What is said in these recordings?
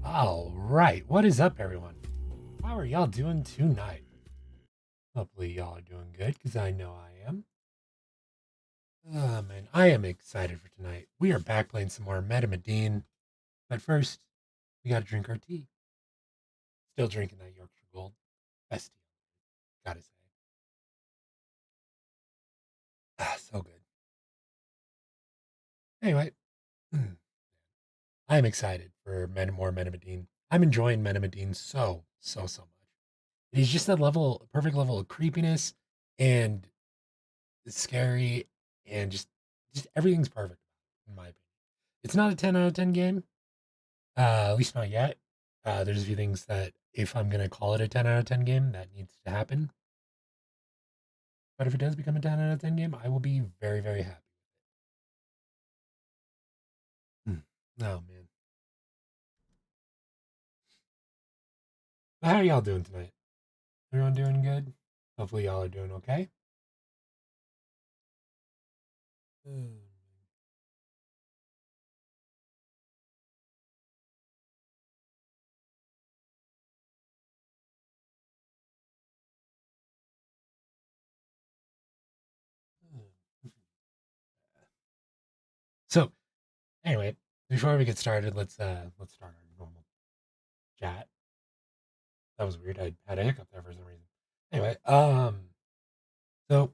All right, what is up, everyone? How are y'all doing tonight? Hopefully, y'all are doing good because I know I am. Oh man, I am excited for tonight. We are back playing some more Medan, but first, we gotta drink our tea. Still drinking that Yorkshire Gold. Best tea, gotta say. Ah, so good. Anyway, I am excited for more Medan. I'm enjoying Medan so much. It is just that level, perfect level of creepiness and it's scary and just everything's perfect in my opinion. It's not a 10 out of 10 game, at least not yet. There's a few things that if I'm gonna call it a 10 out of 10 game, that needs to happen. But if it does become a 10 out of 10 game, I will be very happy. Hmm. Oh man, but how are y'all doing tonight? Everyone doing good? Hopefully y'all are doing okay. Hmm. So anyway, before we get started, let's start our normal chat. That was weird. I had a hiccup there for some reason. Anyway, so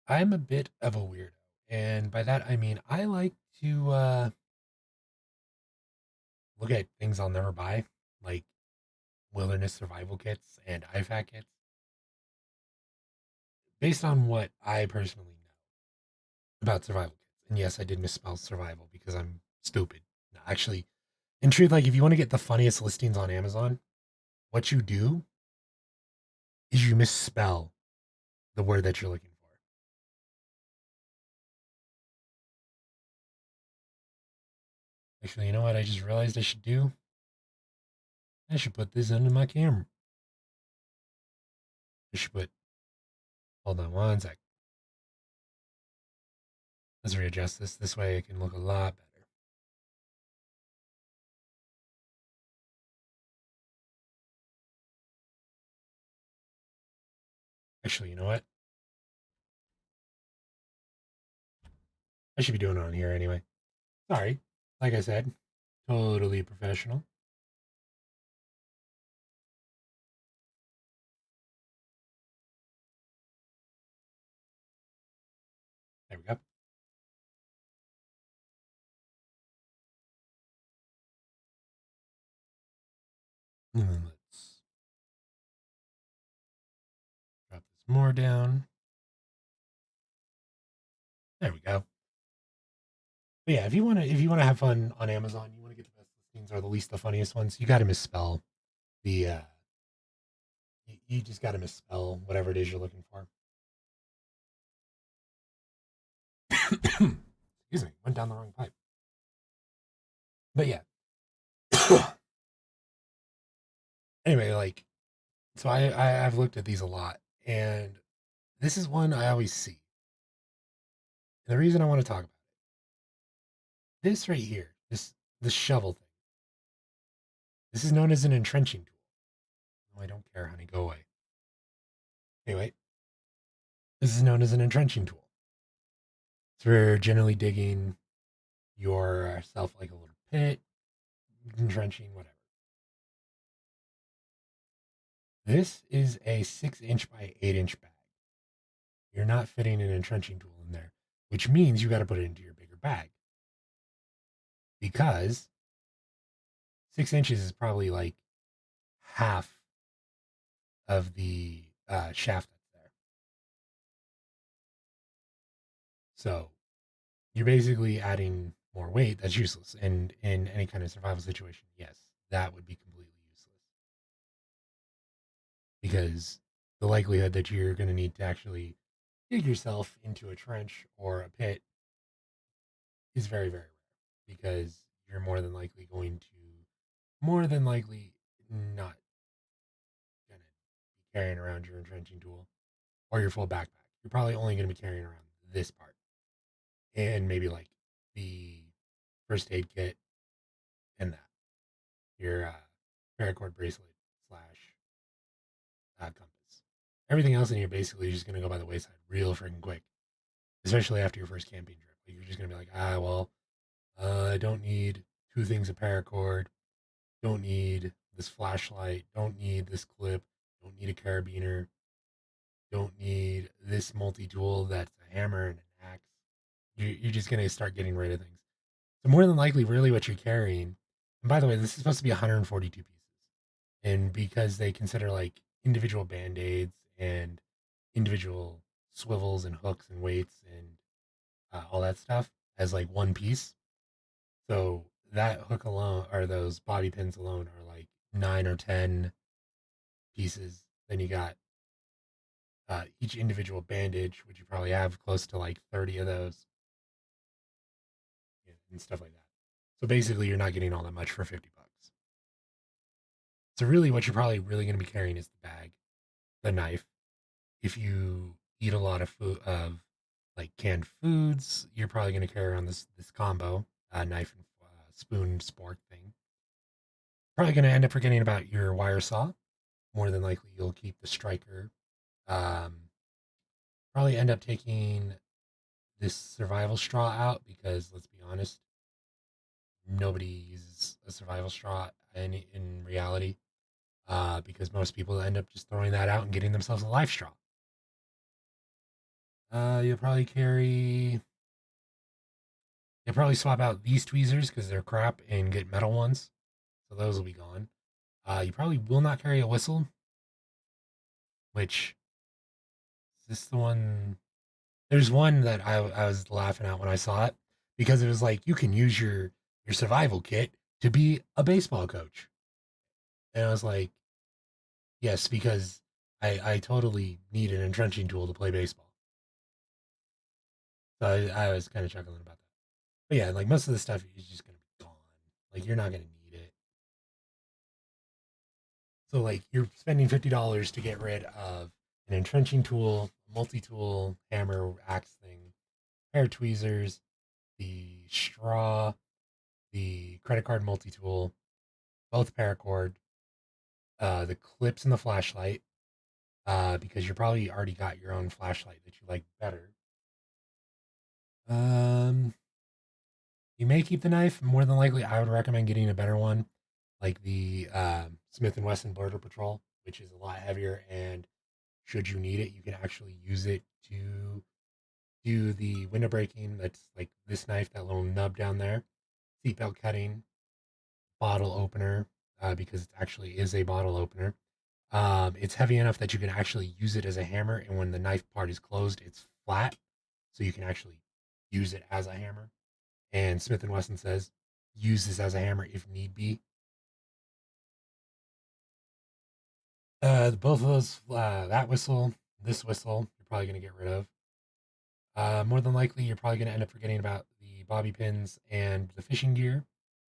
I'm a bit of a weirdo, and by that I mean I like to look at things I'll never buy, like wilderness survival kits and IFAC kits, based on what I personally know about survival kits. And yes, I did misspell survival because I'm stupid. No, actually, in truth, like if you want to get the funniest listings on Amazon, what you do is you misspell the word that you're looking for. Actually, you know what I just realized I should do? I should put this under my camera. I should put, hold on one sec. Let's readjust this. This way it can look a lot better. Actually, you know what? I should be doing it on here anyway. Sorry. Like I said, totally professional. There we go. And then let's drop this more down. There we go. But yeah, if you wanna have fun on Amazon, you want to get the best listings or the least the funniest ones, you got to misspell the. You just got to misspell whatever it is you're looking for. Excuse me, went down the wrong pipe. But yeah. Anyway, like so I've looked at these a lot, and this is one I always see. And the reason I want to talk about this right here, this shovel thing, this is known as an entrenching tool. Oh, I don't care, honey. Go away. Anyway, this is known as an entrenching tool. It's for generally digging yourself like a little pit, entrenching, whatever. This is a 6 inch by 8 inch bag. You're not fitting an entrenching tool in there, which means you got to put it into your bigger bag because 6 inches is probably like half of the shaft that's there. So you're basically adding more weight that's useless. And in any kind of survival situation, yes, that would be completely useless because the likelihood that you're going to need to actually dig yourself into a trench or a pit is very rare because you're more than likely not going to be carrying around your entrenching tool or your full backpack. You're probably only going to be carrying around this part and maybe like the first aid kit and that. your paracord bracelet slash compass. Everything else in here basically just gonna go by the wayside real freaking quick, especially after your first camping trip. Like you're just gonna be like, I don't need two things of paracord, don't need this flashlight, don't need this clip, don't need a carabiner, don't need this multi tool that's a hammer and an axe. You're just gonna start getting rid of things. So more than likely, really, what you're carrying. And by the way, this is supposed to be 142 pieces, and because they consider like individual band aids and individual swivels and hooks and weights and all that stuff as like one piece. So that hook alone or those bobby pins alone are like 9 or 10 pieces. Then you got each individual bandage, which you probably have close to like 30 of those, and stuff like that. So basically, you're not getting all that much for $50. So really, what you're probably really going to be carrying is the bag, the knife. If you eat a lot of food of like canned foods, you're probably going to carry around this combo, knife and spoon spork thing. Probably going to end up forgetting about your wire saw. More than likely, you'll keep the striker. Um, Probably end up taking this survival straw out because let's be honest, nobody uses a survival straw in reality. Because most people end up just throwing that out and getting themselves a life straw. You'll probably carry. You'll probably swap out these tweezers because they're crap and get metal ones, so those will be gone. You probably will not carry a whistle, which is this the one? There's one that I was laughing at when I saw it because it was like you can use your survival kit to be a baseball coach, and I was like, yes, because I totally need an entrenching tool to play baseball. So I was kind of chuckling about that. But yeah, like most of the stuff is just gonna be gone. Like you're not gonna need it. So like you're spending $50 to get rid of an entrenching tool, multi-tool, hammer, axe thing, pair of tweezers, the straw, the credit card multi-tool, both paracord, the clips and the flashlight, because you probably already got your own flashlight that you like better. Um, you may keep the knife. More than likely, I would recommend getting a better one, like the Smith and Wesson Border Patrol, which is a lot heavier. And should you need it, you can actually use it to do the window breaking. That's like this knife, that little nub down there, seatbelt cutting, bottle opener, because it actually is a bottle opener. It's heavy enough that you can actually use it as a hammer, and when the knife part is closed, it's flat, so you can actually use it as a hammer. And Smith and Wesson says use this as a hammer if need be. Both of those, that whistle, this whistle, you're probably going to get rid of. More than likely, you're probably going to end up forgetting about the bobby pins and the fishing gear.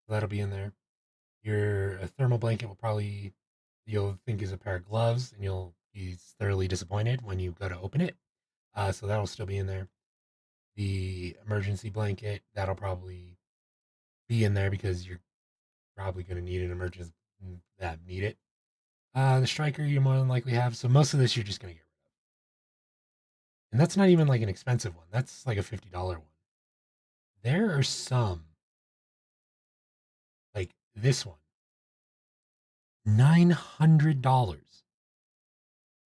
So that'll be in there. Your thermal blanket will probably, you'll think is a pair of gloves, and you'll be thoroughly disappointed when you go to open it. So that'll still be in there. The emergency blanket, that'll probably be in there because you're probably going to need an emergency that need it. The striker you more than likely have. So most of this you're just gonna get rid of, and that's not even like an expensive one. That's like a $50 one. There are some like this one, $900.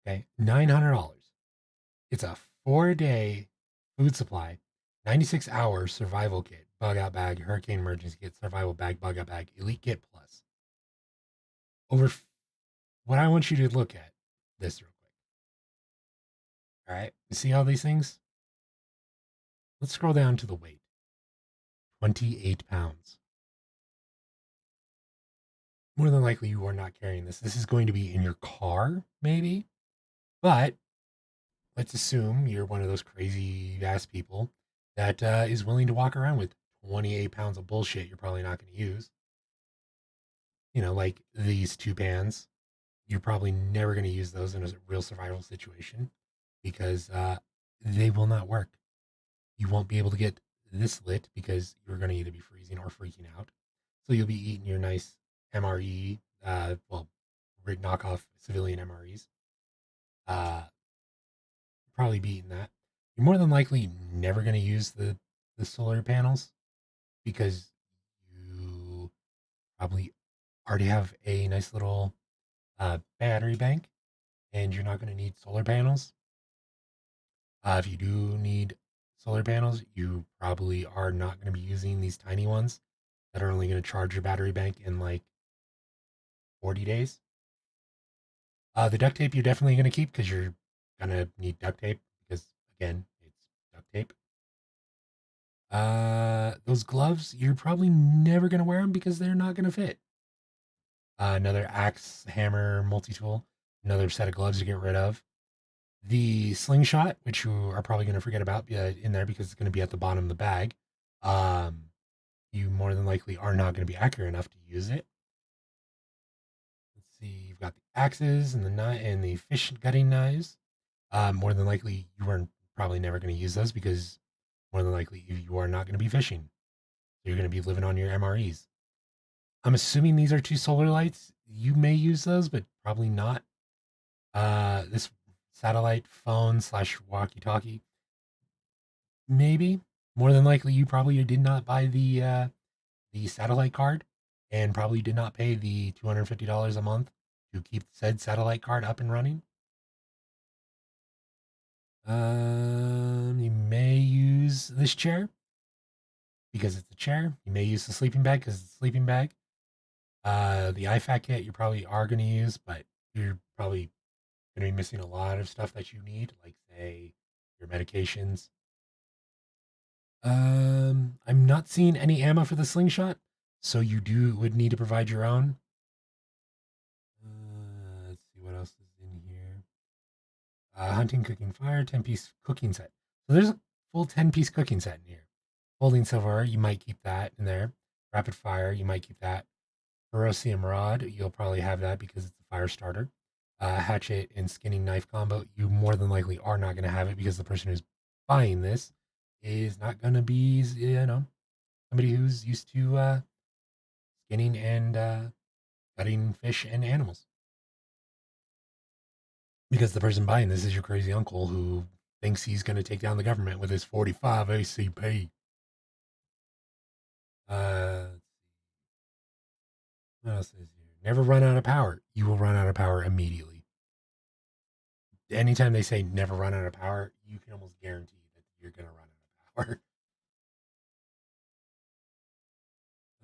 Okay, $900. It's a 4-day food supply, 96-hour survival kit, bug out bag, hurricane emergency kit, survival bag, bug out bag, elite kit plus. Over what I want you to look at this real quick. All right, you see all these things? Let's scroll down to the weight. 28 pounds. More than likely, you are not carrying this. This is going to be in your car, maybe. But let's assume you're one of those crazy ass people that is willing to walk around with 28 pounds of bullshit you're probably not going to use. Like these two pans. You're probably never going to use those in a real survival situation because they will not work. You won't be able to get this lit because you're going to either be freezing or freaking out. So you'll be eating your nice MRE, well, knockoff civilian MREs. Uh, Probably beating that. You're more than likely never going to use the solar panels because you probably already have a nice little battery bank, and you're not going to need solar panels. If you do need solar panels, you probably are not going to be using these tiny ones that are only going to charge your battery bank in like 40 days. The duct tape you're definitely going to keep because you're going to need duct tape because, again, it's duct tape. Those gloves, you're probably never going to wear them because they're not going to fit. Another axe, hammer, multi tool, another set of gloves to get rid of. The slingshot, which you are probably going to forget about in there because it's going to be at the bottom of the bag. Um, you more than likely are not going to be accurate enough to use it. Let's see, you've got the axes and the fish gutting knives. More than likely, you are probably never going to use those because more than likely you are not going to be fishing. You're going to be living on your MREs. I'm assuming these are two solar lights. You may use those, but probably not. This satellite phone slash walkie talkie, maybe. More than likely, you probably did not buy the satellite card, and probably did not pay the $250 a month to keep said satellite card up and running. You may use this chair because it's a chair. You may use the sleeping bag because it's a sleeping bag. The IFAC kit you probably are going to use, but you're probably going to be missing a lot of stuff that you need, like say your medications. I'm not seeing any ammo for the slingshot, so you would need to provide your own. Let's see what else is in here. Hunting, cooking, fire, 10-piece cooking set. So there's a full 10-piece cooking set in here. Holding silver, you might keep that in there. Rapid fire, you might keep that. Ferocium rod, you'll probably have that because it's a fire starter. Hatchet and skinning knife combo, you more than likely are not going to have it because the person who's buying this is not going to be, somebody who's used to skinning and cutting fish and animals. Because the person buying this is your crazy uncle who thinks he's going to take down the government with his 45 ACP. Uh, what else is here? Never run out of power. You will run out of power immediately. Anytime they say never run out of power, you can almost guarantee that you're going to run out of power.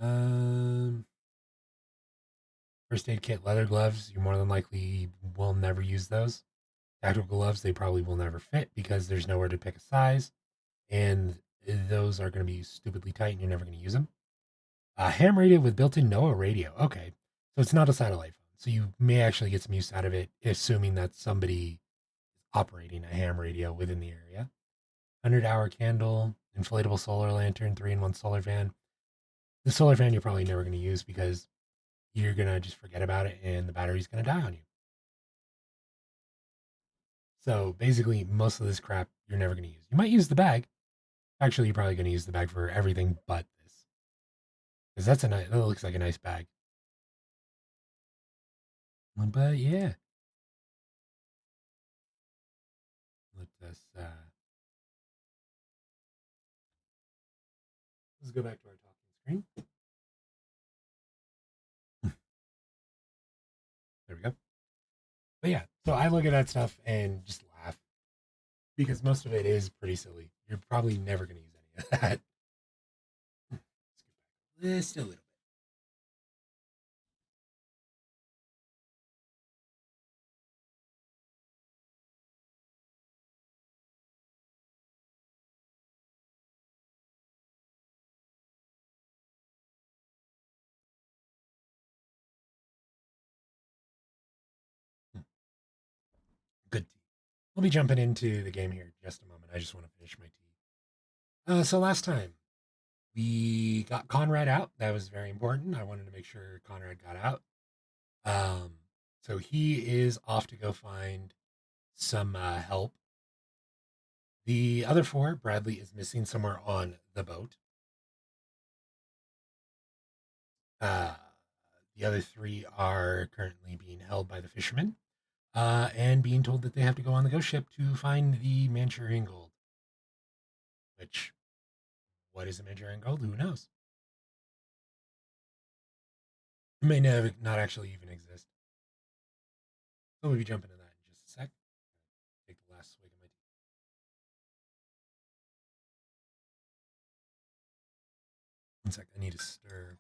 Um, First aid kit, leather gloves. You more than likely will never use those. Tactical gloves, they probably will never fit because there's nowhere to pick a size, and those are going to be stupidly tight, and you're never going to use them. Ham radio with built-in NOAA radio. Okay, so it's not a satellite phone, so you may actually get some use out of it, assuming that somebody is operating a ham radio within the area. 100-hour candle, inflatable solar lantern, 3-in-1 solar fan. The solar fan you're probably never going to use because you're going to just forget about it and the battery's going to die on you. So basically, most of this crap you're never going to use. You might use the bag. Actually, you're probably going to use the bag for everything but this, because that looks like a nice bag. But yeah, let us let's go back to our talking screen. There we go. But yeah, so I look at that stuff and just laugh because most of it is pretty silly. You're probably never going to use any of that. Just a little bit. Good tea. We'll be jumping into the game here in just a moment. I just want to finish my tea. So last time we got Conrad out. That was very important. I wanted to make sure Conrad got out. Um, so he is off to go find some help. The other four, Bradley is missing somewhere on the boat. Uh, The other three are currently being held by the fishermen and being told that they have to go on the ghost ship to find the Manchurian gold. Which, what is the Manchurian gold? Who knows? It may not actually even exist. So we'll be jumping into that in just a sec. Take the last swig of my tea. One sec, I need to stir.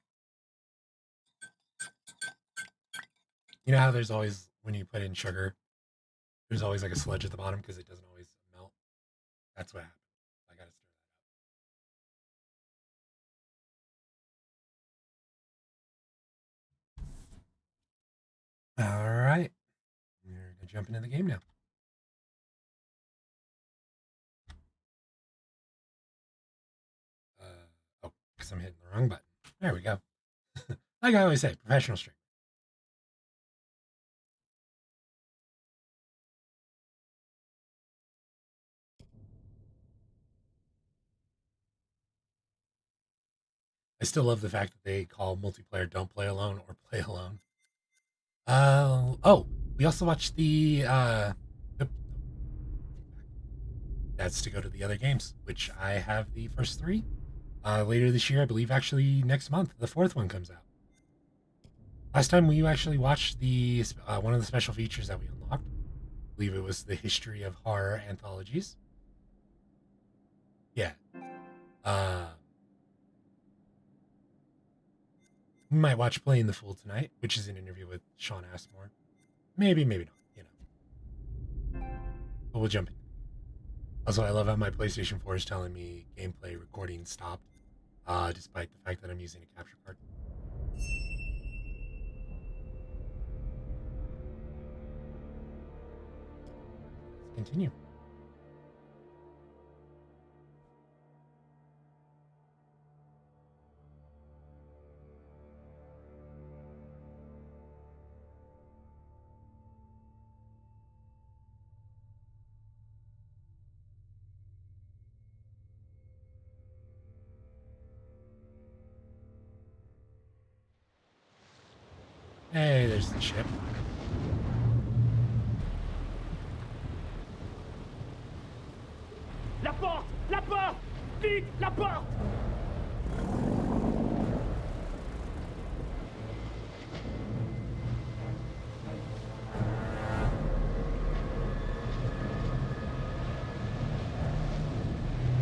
You know how there's always, when you put in sugar, there's always like a sludge at the bottom because it doesn't always melt? That's what happened. I gotta stir that. All right. We're going to jump into the game now. Oh, because I'm hitting the wrong button. There we go. Like I always say, professional stream. I still love the fact that they call multiplayer "Don't Play Alone" or "Play Alone." Oh, we also watched the. That's to go to the other games, which I have the first three. Later this year, I believe, actually next month, the fourth one comes out. Last time we actually watched the one of the special features that we unlocked. I believe it was the history of horror anthologies. Yeah. We might watch Playing the Fool tonight, which is an interview with Sean Asmore. Maybe, maybe not, you know. But we'll jump in. Also, I love how my PlayStation 4 is telling me gameplay recording stopped, despite the fact that I'm using a capture card. Let's continue. Hey, there's the ship. La porte! La porte! Vite! La porte!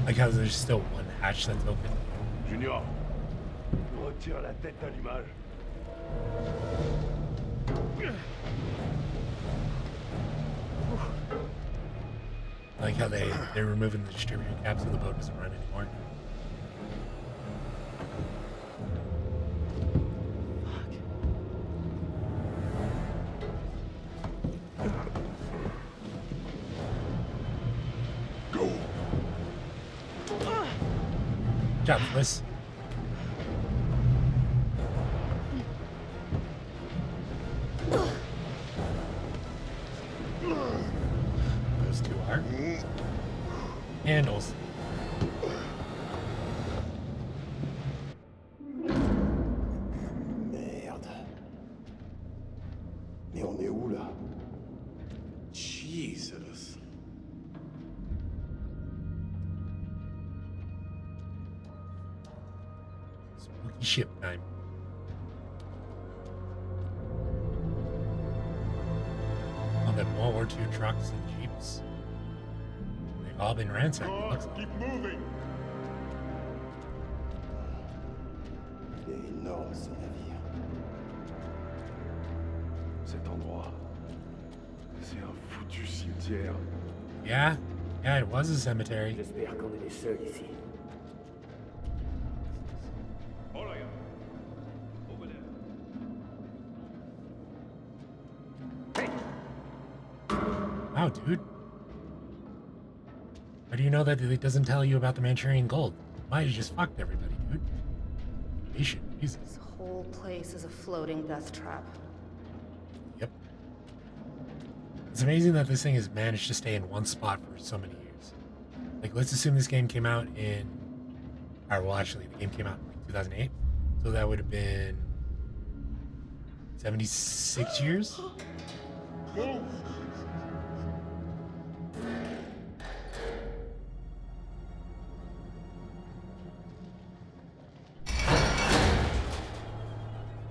Like how there's still one hatch that's open. Junior, retire la tête à l'image. Like how they're removing the distributor cap so the boat doesn't run anymore. Go. Good job, Fliss. Those two are. And also. Merde. Mais on est où là? Jesus. Spooky ship time. On that World War II trucks and jeeps. They've all been ransacked. It looks like. Keep moving. Il est énorme ce navire. Cet endroit, c'est un foutu cimetière. Yeah, it was a cemetery. J'espère qu'on est les seuls ici. Oh là, over there. Wow, dude. How do you know that it doesn't tell you about the Manchurian gold? Why you just fucked everybody, dude? Patient, Jesus. This whole place is a floating death trap. Yep. It's amazing that this thing has managed to stay in one spot for so many years. Like, let's assume this game came out in... Or, well, actually, the game came out in like 2008. So that would have been 76 years?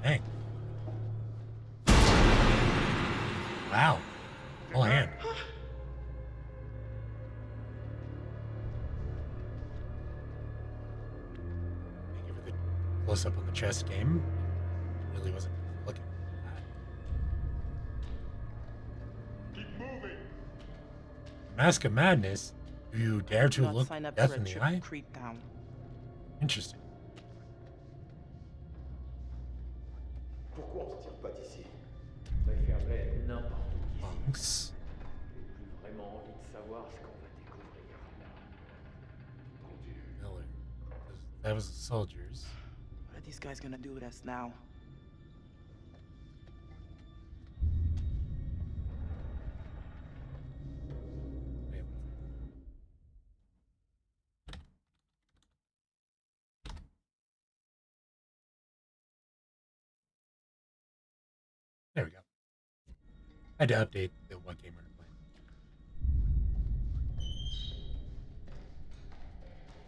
Dang. Wow. Whole hand. Thank you for the close up on the chess game. Really wasn't looking for that. Keep moving. Mask of Madness? Do you dare to Do not look sign up death for a in the trip eye? to Creep Town. Interesting. Pourquoi on se tire pas d'ici? On va faire belle n'importe où d'ici. Monks. J'ai plus vraiment envie de savoir ce qu'on va découvrir. Miller. That was the soldiers. What are these guys gonna do with us now? Wait. There we go. I had to update the what game we're playing.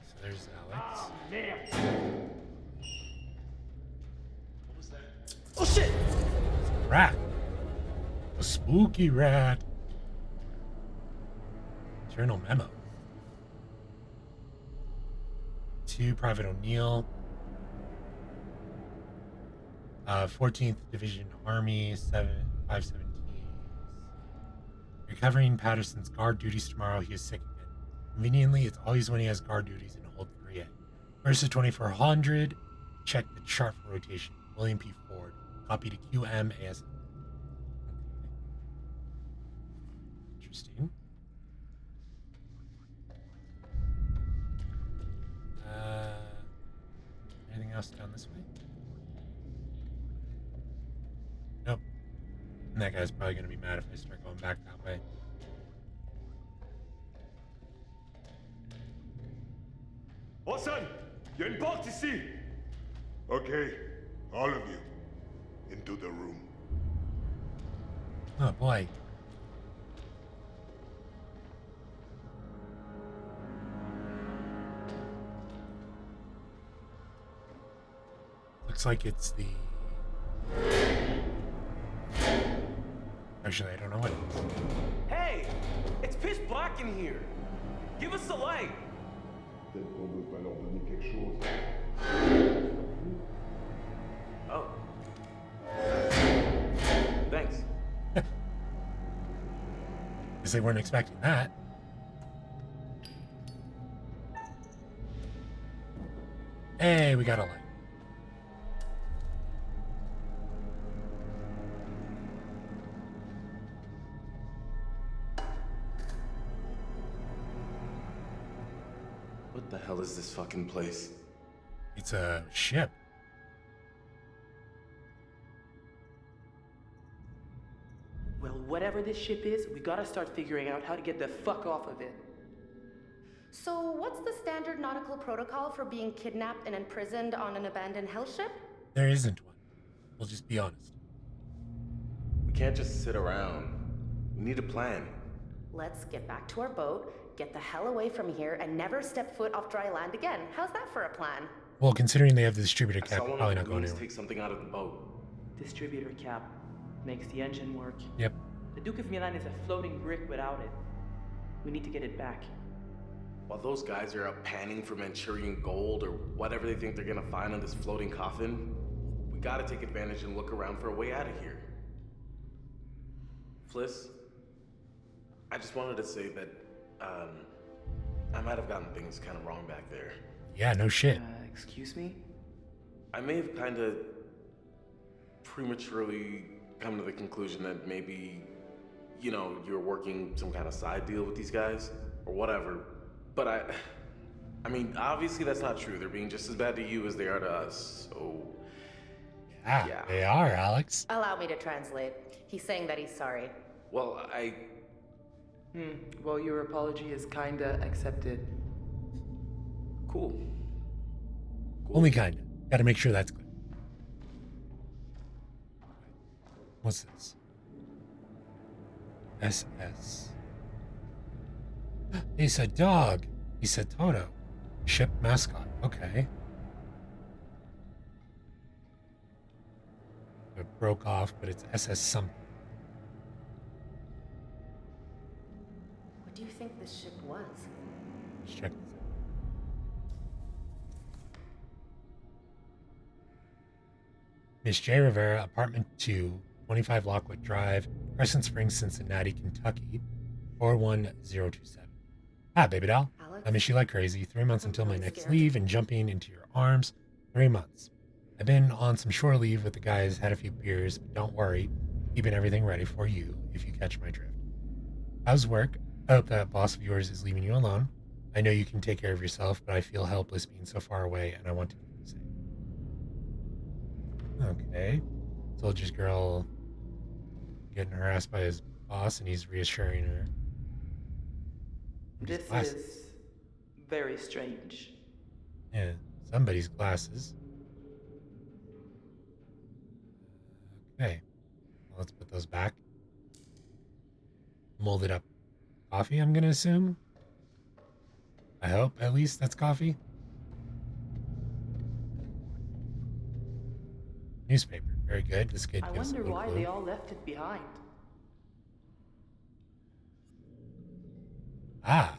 So there's Alex. Merde! What was that? Oh shit! Rat. A spooky rat. Journal memo. To Private O'Neill. 14th Division Army, 517. Recovering Patterson's guard duties tomorrow. He is sick again. Conveniently, it's always when he has guard duties in Hold 3A. First to 2400. Check the chart for rotation. William P. Ford. Copy to QMAS. Interesting. Anything else down this way? Nope. And that guy's probably going to be mad if I start going back that way. Watson, il y a une porte ici. Okay, all of you, into the room. Oh boy. Looks like it's the... Actually, I don't know what it is. Hey! It's pitch black in here! Give us the light! Peut-être qu'on veut pas leur donner quelque chose. Oh. Thanks. Guess they weren't expecting that. Hey, we got a light. What the hell is this fucking place? It's a ship. Well, whatever this ship is, we gotta start figuring out how to get the fuck off of it. So, what's the standard nautical protocol for being kidnapped and imprisoned on an abandoned hell ship? There isn't one. We'll just be honest. We can't just sit around. We need a plan. Let's get back to our boat, get the hell away from here, and never step foot off dry land again. How's that for a plan? Well, considering they have the distributor I cap, saw one probably of not the going goons anywhere. take something out of the boat. Distributor cap makes the engine work. Yep. The Duke of Milan is a floating brick without it. We need to get it back. While those guys are out panning for Manchurian gold or whatever they think they're gonna find on this floating coffin, we gotta take advantage and look around for a way out of here. Fliss, I just wanted to say that, I might have gotten things kind of wrong back there. Yeah, no shit. Excuse me? I may have kind of prematurely come to the conclusion that maybe, you know, you're working some kind of side deal with these guys or whatever. But I mean, obviously that's not true. They're being just as bad to you as they are to us. So, Yeah, they are, Alex. Allow me to translate. He's saying that he's sorry. well, Well, your apology is kinda accepted. cool. Only kinda. Gotta make sure that's clear. What's this? SS. He said dog. He said Toto. Ship mascot. Okay. It broke off, but it's SS something. What do you think this ship was? Let's check this out. Miss J. Rivera, apartment 2, 25 Lockwood Drive, Crescent Springs, Cincinnati, Kentucky, 41027. Ah, baby doll. Alex? I miss you like crazy. 3 months I'm until my really next scared. leave and jumping into your arms. 3 months. I've been on some shore leave with the guys, had a few beers, but don't worry. Keeping everything ready for you if you catch my drift. How's work? I hope that boss of yours is leaving you alone. I know you can take care of yourself, but I feel helpless being so far away and I want to keep you safe. Okay. Soldier's girl getting harassed by his boss and he's reassuring her. This Glasses. is very strange. Yeah, somebody's glasses. Okay. Well, let's put those back. Molded up coffee, I'm gonna assume. I hope at least that's coffee. Newspaper, very good. This kid I gives a wonder little why clue. they all left it behind. Ah,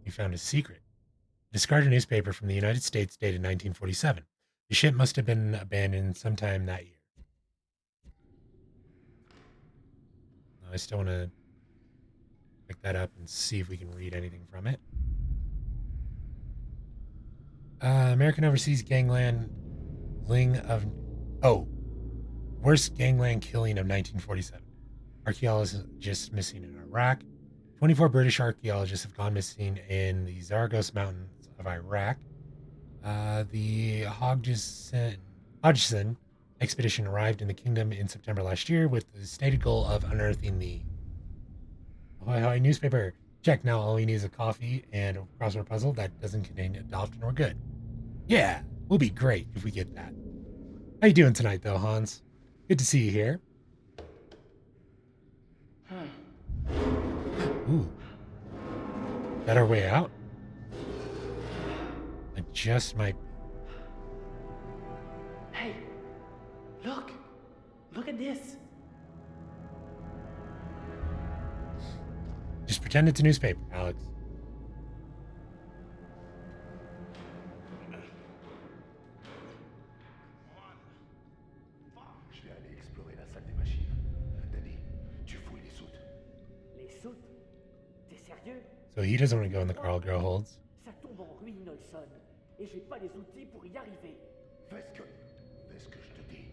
you found a secret. Discarded newspaper from the United States dated 1947. The ship must have been abandoned sometime that year. I still want to pick that up and see if we can read anything from it. American Overseas Gangland worst gangland killing of 1947. Archaeologists missing in Iraq. 24 British archaeologists have gone missing in the Zagros Mountains of Iraq. The Hodgson expedition arrived in the kingdom in September last year with the stated goal of unearthing the Ahoy newspaper. Check. Now all we need is a coffee and a crossword puzzle that doesn't contain adopt and we're good. Yeah, we'll be great if we get that. How you doing tonight, though, Hans? Good to see you here. Ooh. Is that our way out? I just might. Hey, look! Look at this! Just pretend it's a newspaper, Alex. Je vais aller explorer la salle des machines. Danny, tu fouilles les soutes. Les soutes? T'es sérieux? So he doesn't want to go in the Carl Girl holds. Ça tombe en ruine, Olson. Et j'ai pas les outils pour y arriver. Fais ce que je te dis.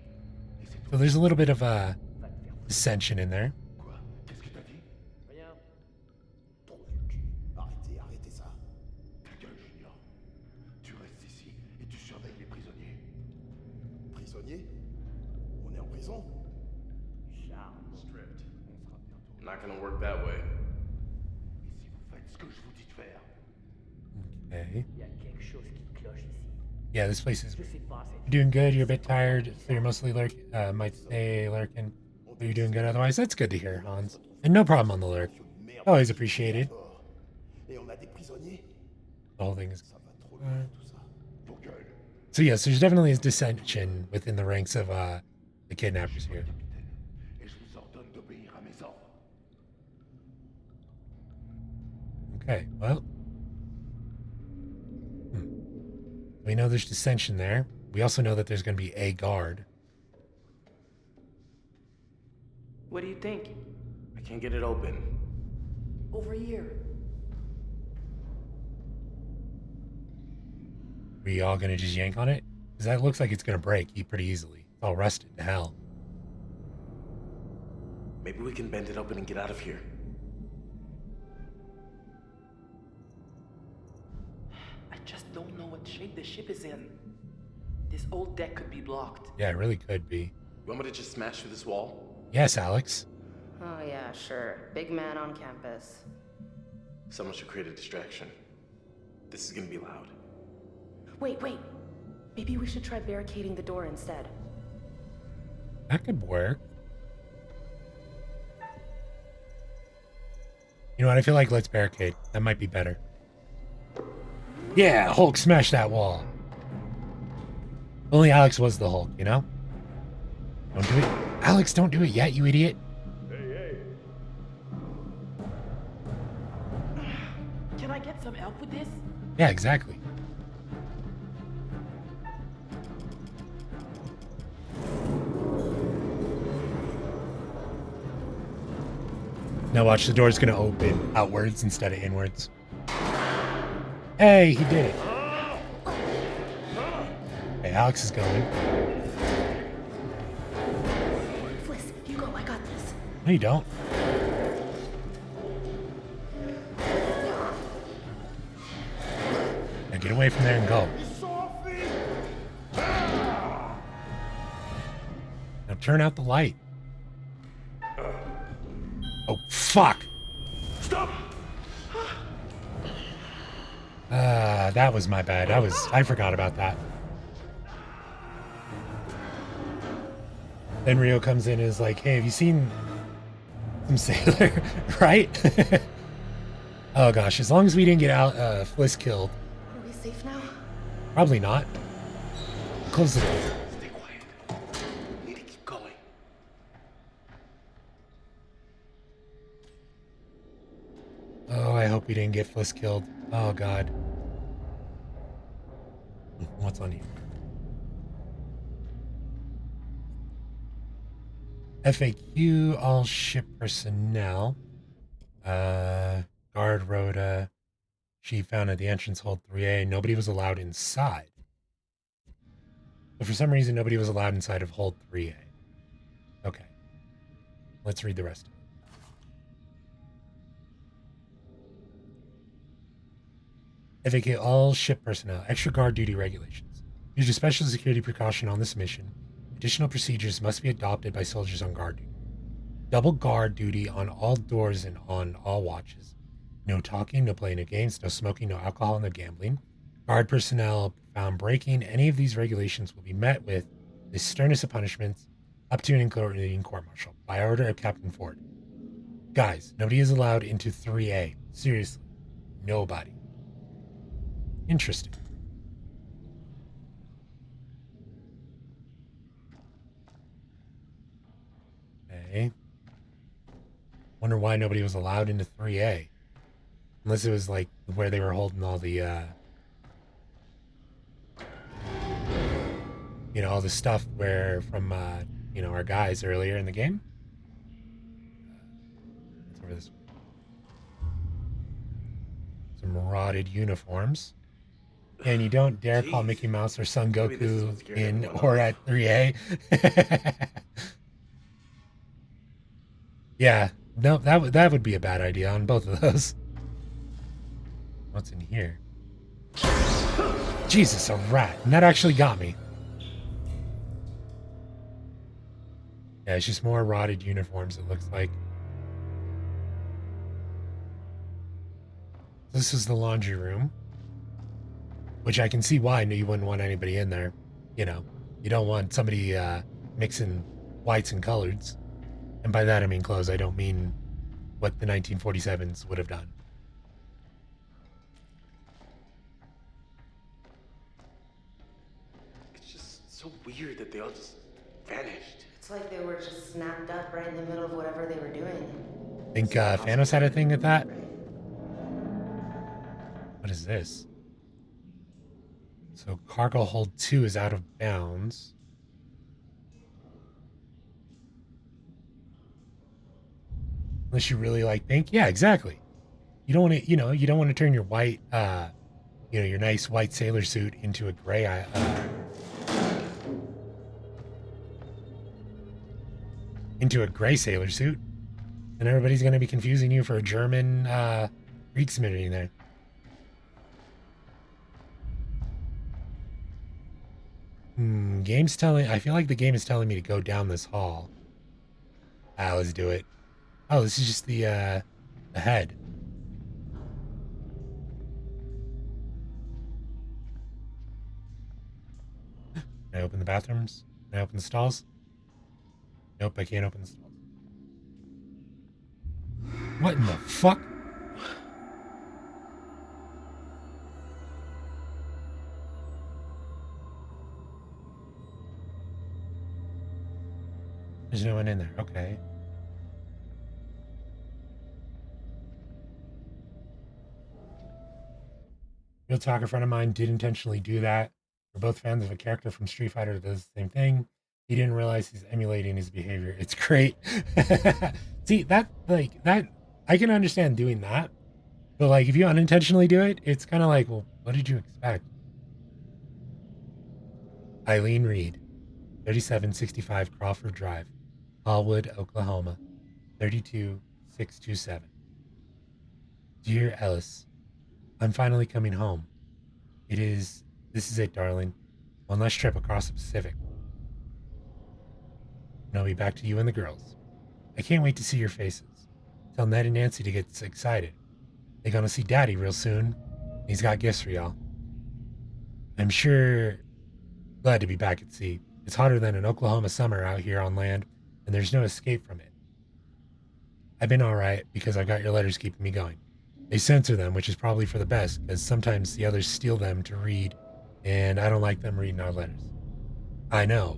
Et c'est tout. So there's a little bit of Va te faire dissension in there. Quoi? Qu'est-ce que t'as dit? rien. Trou du cul. Arrêtez ça. Ta gueule, Junior. Tu restes ici et tu surveilles les prisonniers. Prisonniers? On est en prison? Charme. Stripped. On sera bientôt. Not gonna work that way. Et si vous faites ce que je vous dis de faire? Okay. Il y a quelque chose qui cloche ici. Yeah, this place is. Je sais pas, c'est... You're doing good. You're a bit tired, so you're mostly might stay lurking. But you're doing good otherwise. That's good to hear, Hans. And no problem on the lurk. Always appreciated. Et on a des prisonniers? The whole thing is. Ça va trop loin tout ça. Pour gueule. So yes, there's definitely a dissension within the ranks of the kidnappers here. Capitaine. Et je vous ordonne d'obéir à mes ordres. Okay, well. We know there's dissension there. We also know that there's going to be a guard. What do you think? I can't get it open. Over here. Are you all going to just yank on it? Because that looks like it's going to break pretty easily. It's all rusted to hell. Maybe we can bend it open and get out of here. I just don't know what shape the ship is in. This old deck could be blocked. Yeah, it really could be. You want me to just smash through this wall? Yes, Alex. Oh, yeah, sure. Big man on campus. Someone should create a distraction. This is gonna be loud. Wait. Maybe we should try barricading the door instead. That could work. You know what? I feel like let's barricade. That might be better. Yeah, Hulk smashed that wall. Only Alex was the Hulk, you know? Don't do it. Alex, don't do it yet, you idiot. Can I get some help with this? Yeah, exactly. Now watch, the door's gonna open outwards instead of inwards. Hey, he did it. Hey, Alex is going. Fliss, you go. I got this. No, you don't. Now get away from there and go. Now turn out the light. Oh, fuck. Stop! That was my bad. I forgot about that. Then Rio comes in and is like, hey, have you seen some sailor? Right? Oh gosh, as long as we didn't get out Fliss killed. Are we safe now? Probably not. Close the door. Stay quiet. Need to keep going. Oh, I hope we didn't get Fliss killed. Oh god. What's on here? FAQ, all ship personnel. Guard rota. She found at the entrance hold 3A. Nobody was allowed inside. But for some reason, nobody was allowed inside of hold 3A. Okay. Let's read the rest of it. FAQ, all ship personnel. Extra guard duty regulations. Due to special security precaution on this mission, additional procedures must be adopted by soldiers on guard duty. Double guard duty on all doors and on all watches. No talking, no playing of games, no smoking, no alcohol, no gambling. Guard personnel found breaking any of these regulations will be met with the sternest of punishments, up to and including court-martial, by order of Captain Ford. Guys, nobody is allowed into 3A. Seriously. Nobody. Interesting. Okay. Wonder why nobody was allowed into 3A. Unless it was like where they were holding all the all the stuff where from our guys earlier in the game. Let's over this way. Some rotted uniforms. And you don't dare call Mickey Mouse or Son Goku in or at 3A. Yeah, no, that would be a bad idea on both of those. What's in here? Jesus, a rat. And that actually got me. Yeah, it's just more rotted uniforms, it looks like. This is the laundry room. Which I can see why you wouldn't want anybody in there. You know, you don't want somebody mixing whites and coloreds. And by that I mean clothes. I don't mean what the 1947s would have done. It's just so weird that they all just vanished. It's like they were just snapped up right in the middle of whatever they were doing. Think Thanos had a thing at that? What is this? So cargo hold 2 is out of bounds. Unless you really think, yeah, exactly. You don't want to, you don't want to turn your white, your nice white sailor suit into a gray, sailor suit, and everybody's going to be confusing you for a German Kriegsmarine in there. Game's telling. I feel like the game is telling me to go down this hall. Let's do it. Oh, this is just the head. Can I open the bathrooms? Can I open the stalls? Nope, I can't open the stalls. What in the fuck? There's no one in there. Okay. Real talk, a friend of mine did intentionally do that. We're both fans of a character from Street Fighter that does the same thing. He didn't realize he's emulating his behavior. It's great. See, that I can understand doing that. But like if you unintentionally do it, it's kind of like, well, what did you expect? Eileen Reed, 3765 Crawford Drive, Hallwood, Oklahoma, 32627. Dear Ellis, I'm finally coming home. This is it, darling. One last trip across the Pacific. And I'll be back to you and the girls. I can't wait to see your faces. Tell Ned and Nancy to get excited. They're gonna see Daddy real soon. He's got gifts for y'all. I'm sure glad to be back at sea. It's hotter than an Oklahoma summer out here on land, and there's no escape from it. I've been alright because I've got your letters keeping me going. They censor them, which is probably for the best, because sometimes the others steal them to read, and I don't like them reading our letters. I know.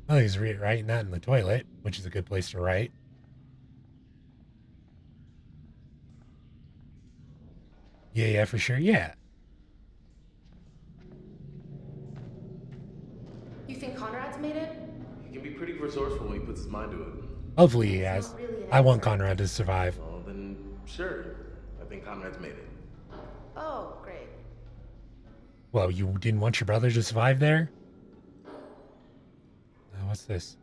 Well, he's writing that in the toilet, which is a good place to write. Yeah, for sure. Yeah. You think Conrad's made it? He can be pretty resourceful when he puts his mind to it. Hopefully he It's has. not really an I want answer. Conrad to survive. Well, then, sure. I think Conrad's made it. Oh, great. Well, you didn't want your brother to survive there? What's this?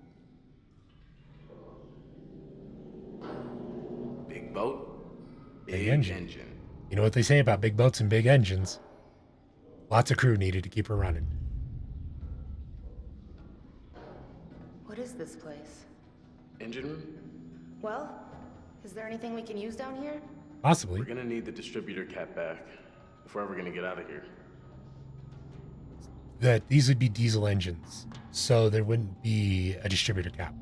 Big boat, Big big engine. engine. You know what they say about big boats and big engines? Lots of crew needed to keep her running. What is this place? Engine room? Well, is there anything we can use down here? Possibly. We're gonna need the distributor cap back if we're ever gonna get out of here. That these would be diesel engines, so there wouldn't be a distributor cap.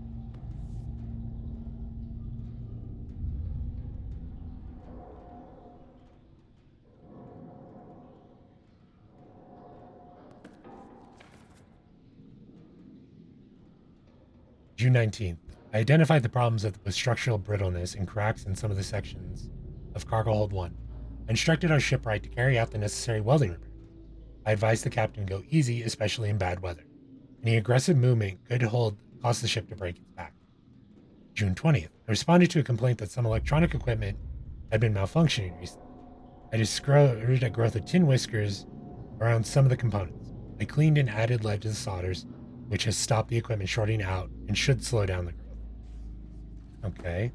June 19th. I identified the problems with structural brittleness and cracks in some of the sections of Cargo Hold 1. I instructed our shipwright to carry out the necessary welding repairs. I advised the captain to go easy, especially in bad weather. Any aggressive movement could cause the ship to break its back. June 20th. I responded to a complaint that some electronic equipment had been malfunctioning recently. I discovered a growth of tin whiskers around some of the components. I cleaned and added lead to the solders, which has stopped the equipment shorting out and should slow down the growth. Okay.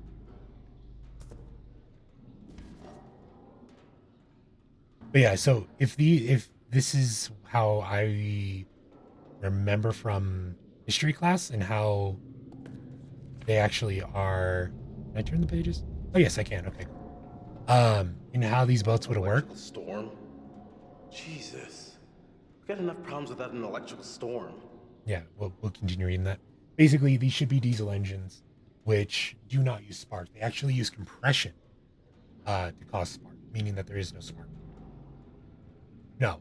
But yeah, so if this is how I remember from history class and how they actually are. Can I turn the pages? Oh yes, I can. Okay. And how these boats would have worked. Storm? Jesus. We got enough problems without an electrical storm. Yeah, we'll continue reading that. Basically, these should be diesel engines, which do not use spark. They actually use compression to cause spark, meaning that there is no spark. No,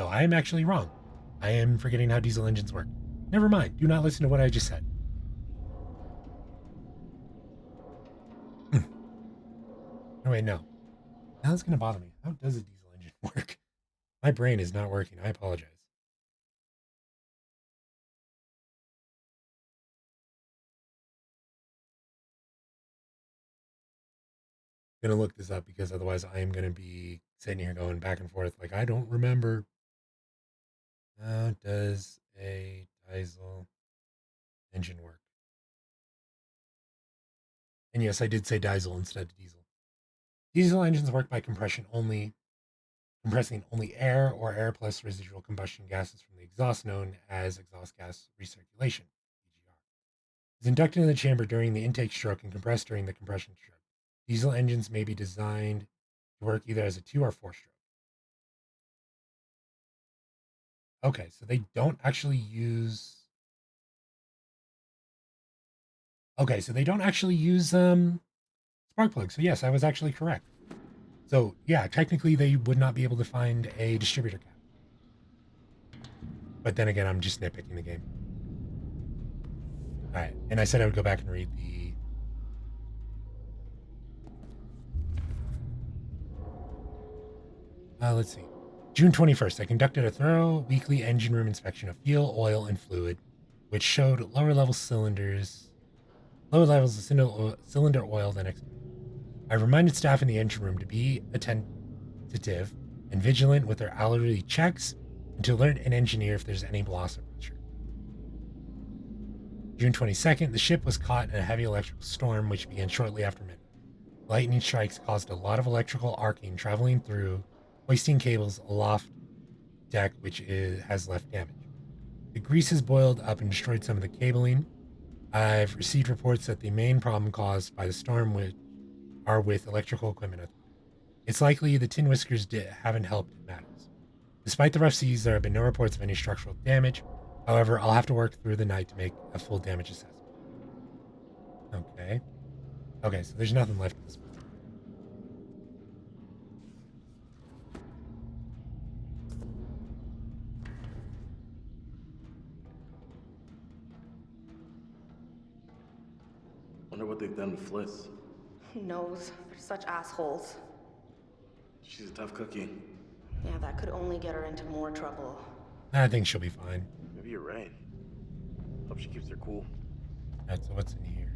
I am actually wrong. I am forgetting how diesel engines work. Never mind. Do not listen to what I just said. Oh, wait, no. Now that's going to bother me. How does a diesel engine work? My brain is not working. I apologize. I'm going to look this up because otherwise I am going to be sitting here going back and forth like I don't remember. How does a diesel engine work? And yes, I did say diesel instead of diesel. Diesel engines work by compressing only air or air plus residual combustion gases from the exhaust, known as exhaust gas recirculation, EGR. Is inducted in the chamber during the intake stroke and compressed during the compression stroke. Diesel engines may be designed to work either as a 2 or 4 stroke. Okay, so they don't actually use. Okay, so they don't actually use spark plugs. So yes, I was actually correct. So yeah, technically they would not be able to find a distributor cap. But then again, I'm just nitpicking the game. All right, and I said I would go back and read the. Let's see. June 21st, I conducted a thorough weekly engine room inspection of fuel, oil, and fluid, which showed lower levels of cylinder oil than expected. I reminded staff in the engine room to be attentive and vigilant with their hourly checks and to alert an engineer if there's any loss of pressure. June 22nd, the ship was caught in a heavy electrical storm which began shortly after midnight. Lightning strikes caused a lot of electrical arcing traveling through hoisting cables aloft deck, which has left damage. The grease has boiled up and destroyed some of the cabling. I've received reports that the main problem caused by the storm are with electrical equipment. It's likely the Tin Whiskers haven't helped matters. Despite the rough seas, there have been no reports of any structural damage. However, I'll have to work through the night to make a full damage assessment. Okay. Okay, so there's nothing left in this book. Wonder what they've done to Fliss. Who knows? They're such assholes. She's a tough cookie. Yeah, that could only get her into more trouble. I think she'll be fine. Maybe you're right. Hope she keeps her cool. Alright, so what's in here?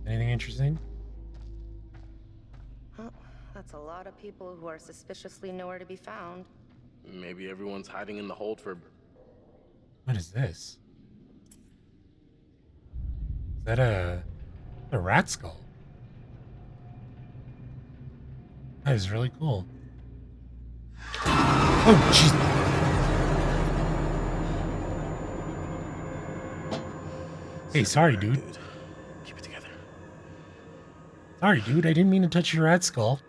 Anything interesting? Huh, that's a lot of people who are suspiciously nowhere to be found. Maybe everyone's hiding in the hold for... What is this? Is that a rat skull? That is really cool. Oh, jeez. Hey, sorry, dude. Keep it together. Sorry, dude. I didn't mean to touch your rat skull.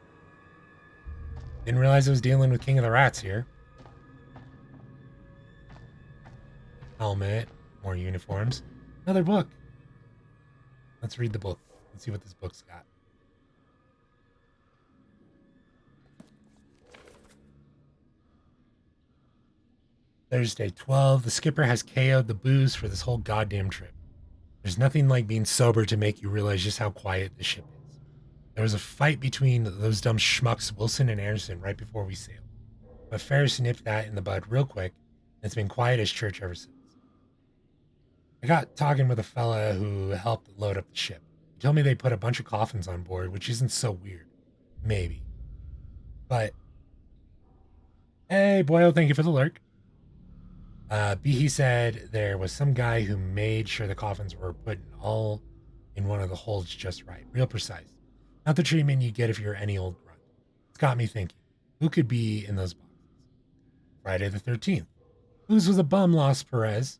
Didn't realize I was dealing with King of the Rats here. Helmet. More uniforms. Another book. Let's read the book. Let's see what this book's got. Thursday 12. The skipper has KO'd the booze for this whole goddamn trip. There's nothing like being sober to make you realize just how quiet the ship is. There was a fight between those dumb schmucks Wilson and Anderson right before we sailed. But Ferris nipped that in the bud real quick, and it's been quiet as church ever since. I got talking with a fella who helped load up the ship. He told me they put a bunch of coffins on board, which isn't so weird. Maybe. But, hey, Boyle, thank you for the lurk. He said there was some guy who made sure the coffins were put all in one of the holds just right. Real precise. Not the treatment you get if you're any old grunt. It's got me thinking, who could be in those boxes? Friday the 13th. Booze was a bum, Los Perez.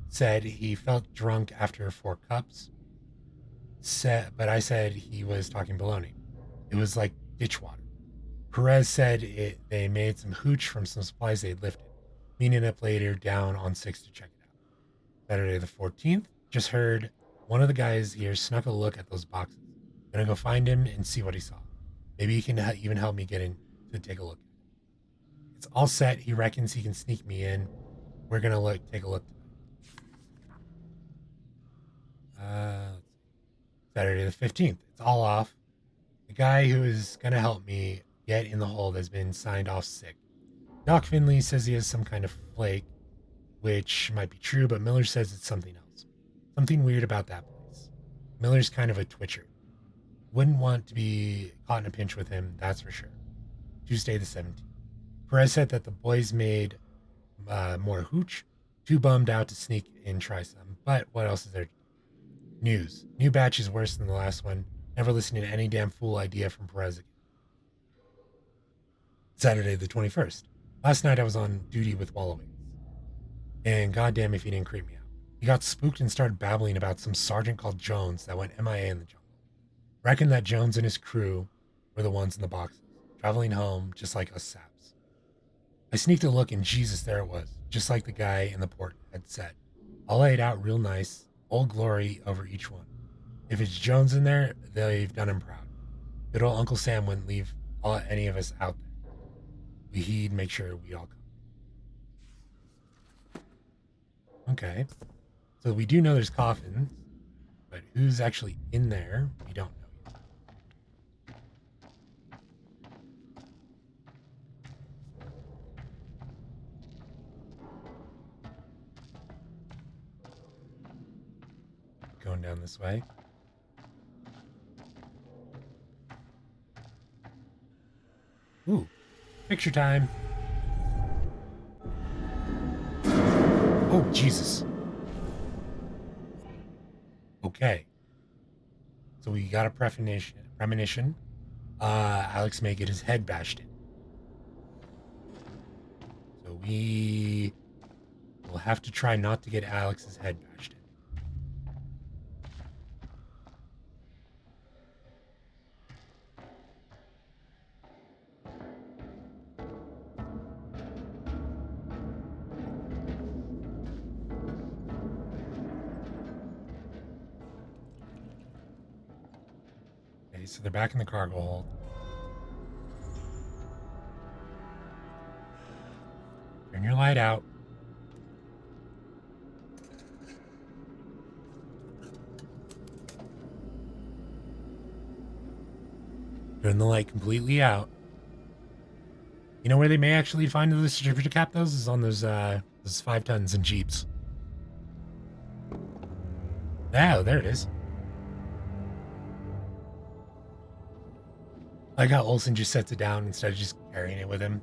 Said he felt drunk after 4 cups. But I said he was talking baloney. It was like ditch water. Perez said they made some hooch from some supplies they'd lifted. Meeting up later down on 6 to check it out. Saturday the 14th, just heard one of the guys here snuck a look at those boxes. Gonna go find him and see what he saw. Maybe he can even help me get in to take a look. It's all set. He reckons he can sneak me in. We're gonna take a look tonight. Saturday the 15th. It's all off. The guy who is gonna help me get in the hold has been signed off sick. Doc Finley says he has some kind of flake, which might be true, but Miller says it's something else. Something weird about that place. Miller's kind of a twitcher. Wouldn't want to be caught in a pinch with him, that's for sure. Tuesday the 17th. Perez said that the boys made more hooch. Too bummed out to sneak in and try some, but what else is there to do? News. New batch is worse than the last one. Never listening to any damn fool idea from Perez again. Saturday the 21st. Last night I was on duty with Wallowings. And goddamn if he didn't creep me out. He got spooked and started babbling about some sergeant called Jones that went MIA in the jungle. Reckoned that Jones and his crew were the ones in the boxes, traveling home just like us saps. I sneaked a look and Jesus, there it was, just like the guy in the port had said. All laid out real nice, Old Glory over each one. If it's Jones in there, they've done him proud. Good old Uncle Sam wouldn't leave any of us out there. He'd make sure we all come. Okay. So we do know there's coffins, but who's actually in there, we don't know yet. Going down this way. Ooh, picture time. Oh, Jesus. Okay. So we got a premonition. Alex may get his head bashed in. So we will have to try not to get Alex's head bashed in. Okay, so they're back in the cargo hold. Turn your light out. Turn the light completely out. You know where they may actually find the certificate to cap those is on those 5 tons and Jeeps. Oh, there it is. I like how Olsen just sets it down instead of just carrying it with him.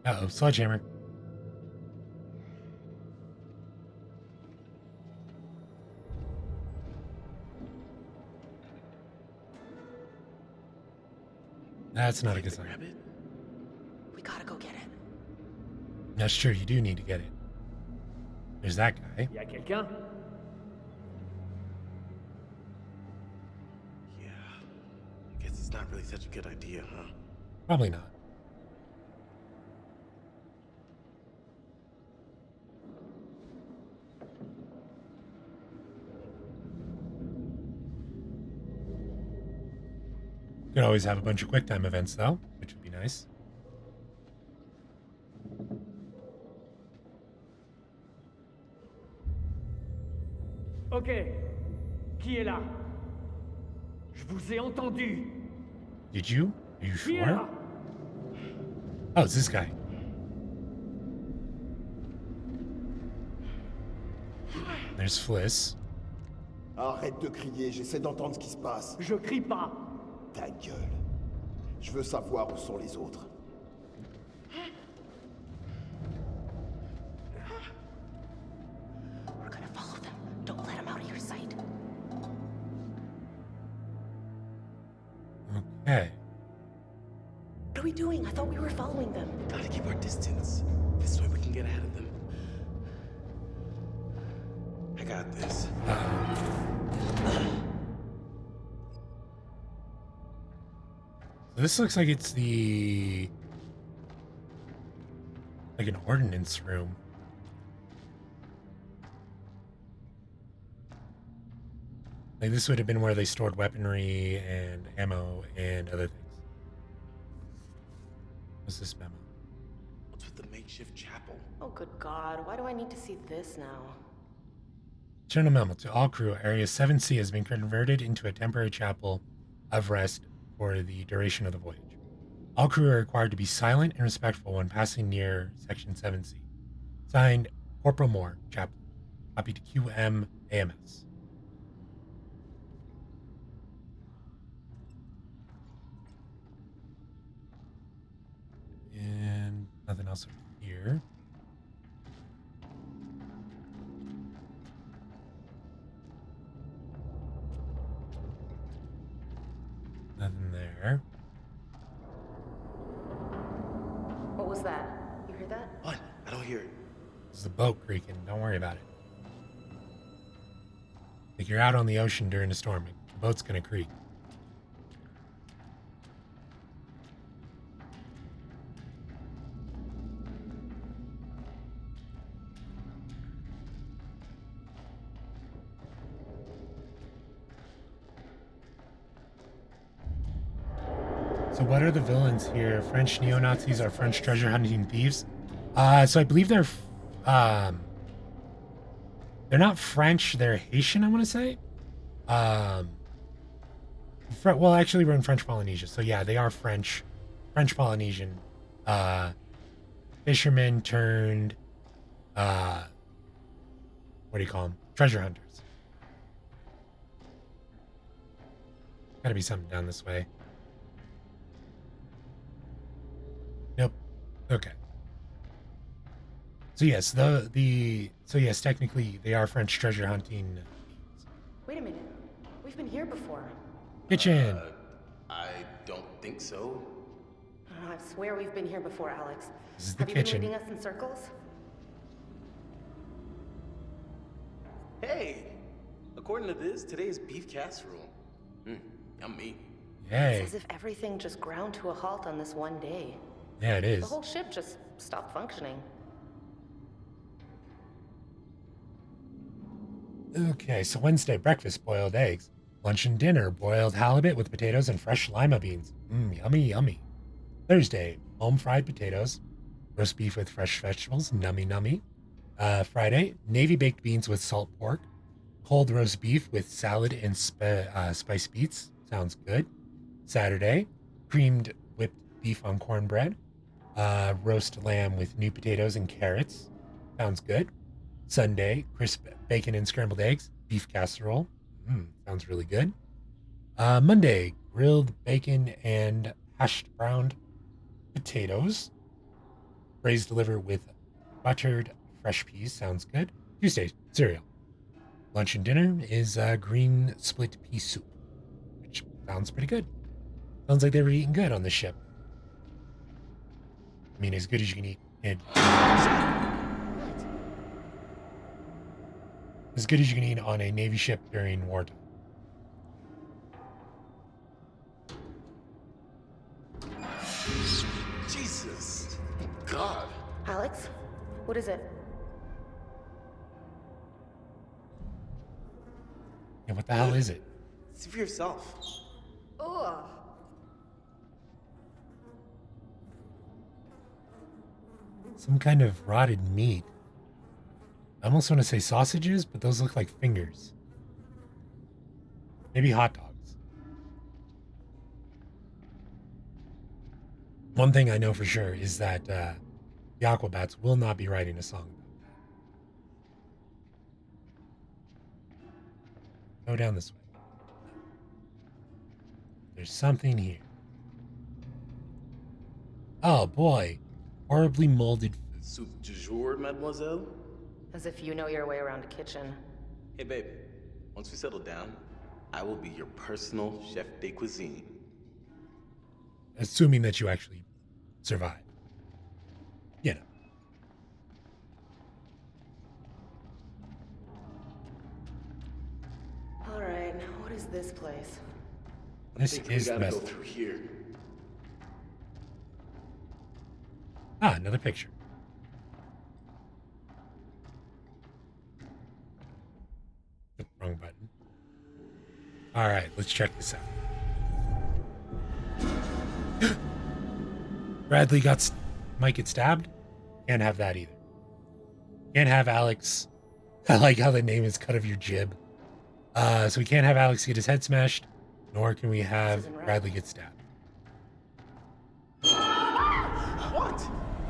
Uh-oh, sledgehammer. That's not a good sign. Grab it. We gotta go get it. That's true, you do need to get it. There's that guy. Y a quelqu'un? Yeah. I guess it's not really such a good idea, huh? Probably not. Could always have a bunch of quick time events though, which would be nice. Ok. Qui est là? Je vous ai entendu. Did you? Are you Qui est sure? là? Oh, it's this guy. There's Fliss. Arrête de crier, j'essaie d'entendre ce qui se passe. Je crie pas. Ta gueule. Je veux savoir où sont les autres. We're gonna follow them. Don't let them out of your sight. Okay. What are we doing? I thought we were following them. Gotta keep our distance. This way we can get ahead of them. I got this. This looks like it's like an ordnance room. Like this would have been where they stored weaponry and ammo and other things. What's this memo? What's with the makeshift chapel? Oh, good God. Why do I need to see this now? Journal memo to all crew. Area 7C has been converted into a temporary chapel of rest for the duration of the voyage. All crew are required to be silent and respectful when passing near Section 7C. Signed, Corporal Moore, Chaplain. Copy to QM AMS. And nothing else over here. Nothing there. What was that? You heard that? What? I don't hear it. This is the boat creaking. Don't worry about it. Like you're out on the ocean during a storm. The boat's gonna creak. So what are the villains here? French neo-Nazis are French treasure hunting thieves. So I believe they're not French, they're Haitian, I want to say. Um, well, actually, we're in French Polynesia, so yeah, they are French Polynesian, uh, fishermen turned, uh, what do you call them? Treasure hunters. Got to be something down this way. Nope. Okay. So yes, so yes, technically they are French treasure hunting. Wait a minute. We've been here before. Kitchen. I don't think so. Oh, I swear we've been here before, Alex. This is the Have you been kitchen. leading us in circles? Hey, according to this, today is beef casserole. Yummy. Hey. It's as if everything just ground to a halt on this one day. Yeah, it is. The whole ship just stopped functioning. Okay, so Wednesday, breakfast, boiled eggs. Lunch and dinner, boiled halibut with potatoes and fresh lima beans. Yummy, yummy. Thursday, home fried potatoes. Roast beef with fresh vegetables, nummy, nummy. Friday, navy baked beans with salt pork. Cold roast beef with salad and spiced beets. Sounds good. Saturday, creamed whipped beef on cornbread. Roast lamb with new potatoes and carrots. Sounds good. Sunday, crisp bacon and scrambled eggs, beef casserole. Sounds really good. Monday, grilled bacon and hashed browned potatoes. Braised liver with buttered fresh peas. Sounds good. Tuesday, cereal. Lunch and dinner is green split pea soup, which sounds pretty good. Sounds like they were eating good on the ship. I mean, as good as you can eat. As good as you can eat on a Navy ship during wartime. Jesus. God. Alex, what is it? Yeah, what the hell is it? See for yourself. Ugh. Some kind of rotted meat. I almost want to say sausages, but those look like fingers. Maybe hot dogs. One thing I know for sure is that the Aquabats will not be writing a song about that. Go down this way. There's something here. Oh boy. Horribly molded food. Soup du jour, mademoiselle? As if you know your way around a kitchen. Hey, babe. Once we settle down, I will be your personal chef de cuisine. Assuming that you actually survive. You know. All right, what is this place? This I think we is the gotta best. go through here. Another picture. Wrong button. All right, let's check this out. Bradley might get stabbed. Can't have that either. Can't have Alex. I like how the name is cut of your jib. So we can't have Alex get his head smashed, nor can we have Bradley get stabbed. What?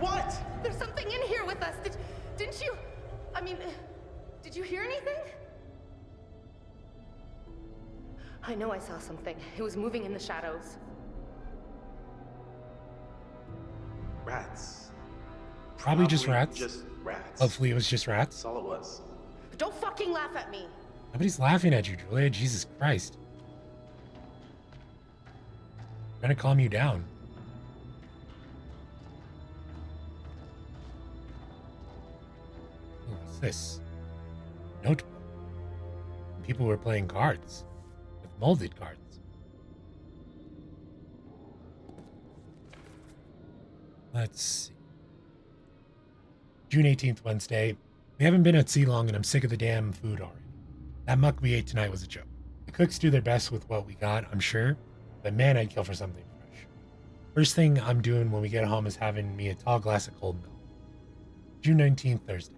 What? There's something in here with us. Didn't you? I mean, did you hear anything? I know I saw something. It was moving in the shadows. Rats. Probably just rats. Just rats. Hopefully it was just rats. That's all it was. Don't fucking laugh at me. Nobody's laughing at you, Julia. Jesus Christ. I'm trying to calm you down. Ooh, what's this? Notebook. People were playing cards with molded cards. Let's see. June 18th, Wednesday. We haven't been at sea long and I'm sick of the damn food already. That muck we ate tonight was a joke. The cooks do their best with what we got, I'm sure, but man, I'd kill for something fresh. First thing I'm doing when we get home is having me a tall glass of cold milk. June 19th, Thursday.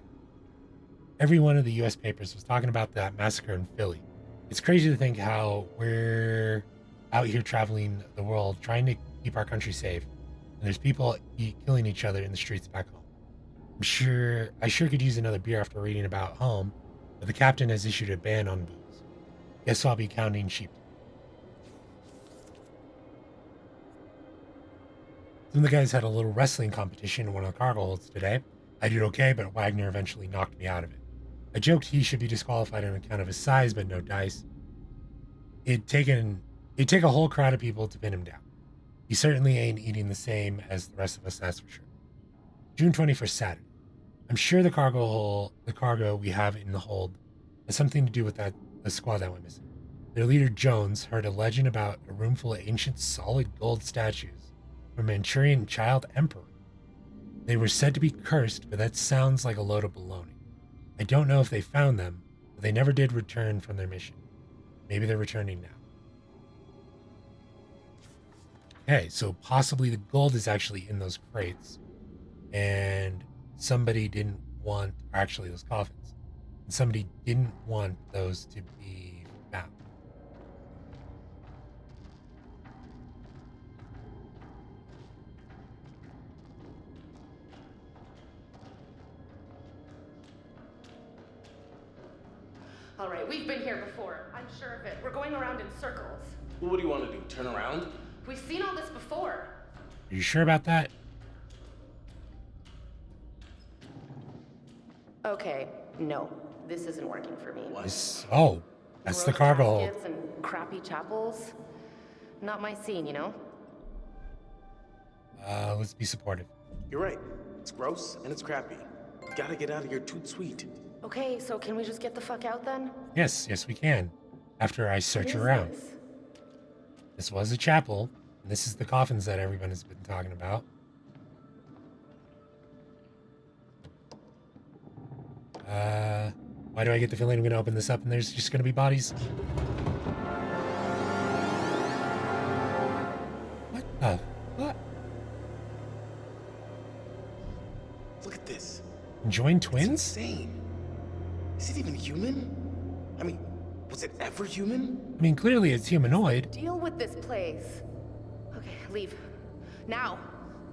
Every one of the US papers was talking about that massacre in Philly. It's crazy to think how we're out here traveling the world trying to keep our country safe, and there's people killing each other in the streets back home. I sure could use another beer after reading about home, but the captain has issued a ban on booze. Guess I'll be counting sheep. Some of the guys had a little wrestling competition in one of the cargo holds today. I did okay, but Wagner eventually knocked me out of it. I joked he should be disqualified on account of his size, but no dice. It'd take a whole crowd of people to pin him down. He certainly ain't eating the same as the rest of us, that's for sure. June 21st, Saturday. I'm sure the cargo we have in the hold has something to do with the squad that went missing. Their leader, Jones, heard a legend about a room full of ancient solid gold statues from a Manchurian child emperor. They were said to be cursed, but that sounds like a load of baloney. I don't know if they found them, but they never did return from their mission. Maybe they're returning now. Okay, so possibly the gold is actually in those crates, and somebody didn't want, or actually those coffins, and somebody didn't want those to be found. All right, we've been here before. I'm sure of it. We're going around in circles. Well, what do you want to do? Turn around? We've seen all this before. Are you sure about that? Okay, no. This isn't working for me. Oh, that's the Gross cargo hold. caskets and crappy chapels. Not my scene, you know? Let's be supportive. You're right. It's gross and it's crappy. You gotta get out of here toot sweet. Okay, so can we just get the fuck out then? Yes, we can. After I search What is around. this? This was a chapel, and this is the coffins that everyone has been talking about. Why do I get the feeling I'm going to open this up and there's just going to be bodies? What the fuck? Look at this. Joined It's twins? insane. Is it even human? I mean, was it ever human? I mean, clearly it's humanoid. Deal with this place. Okay, leave. Now.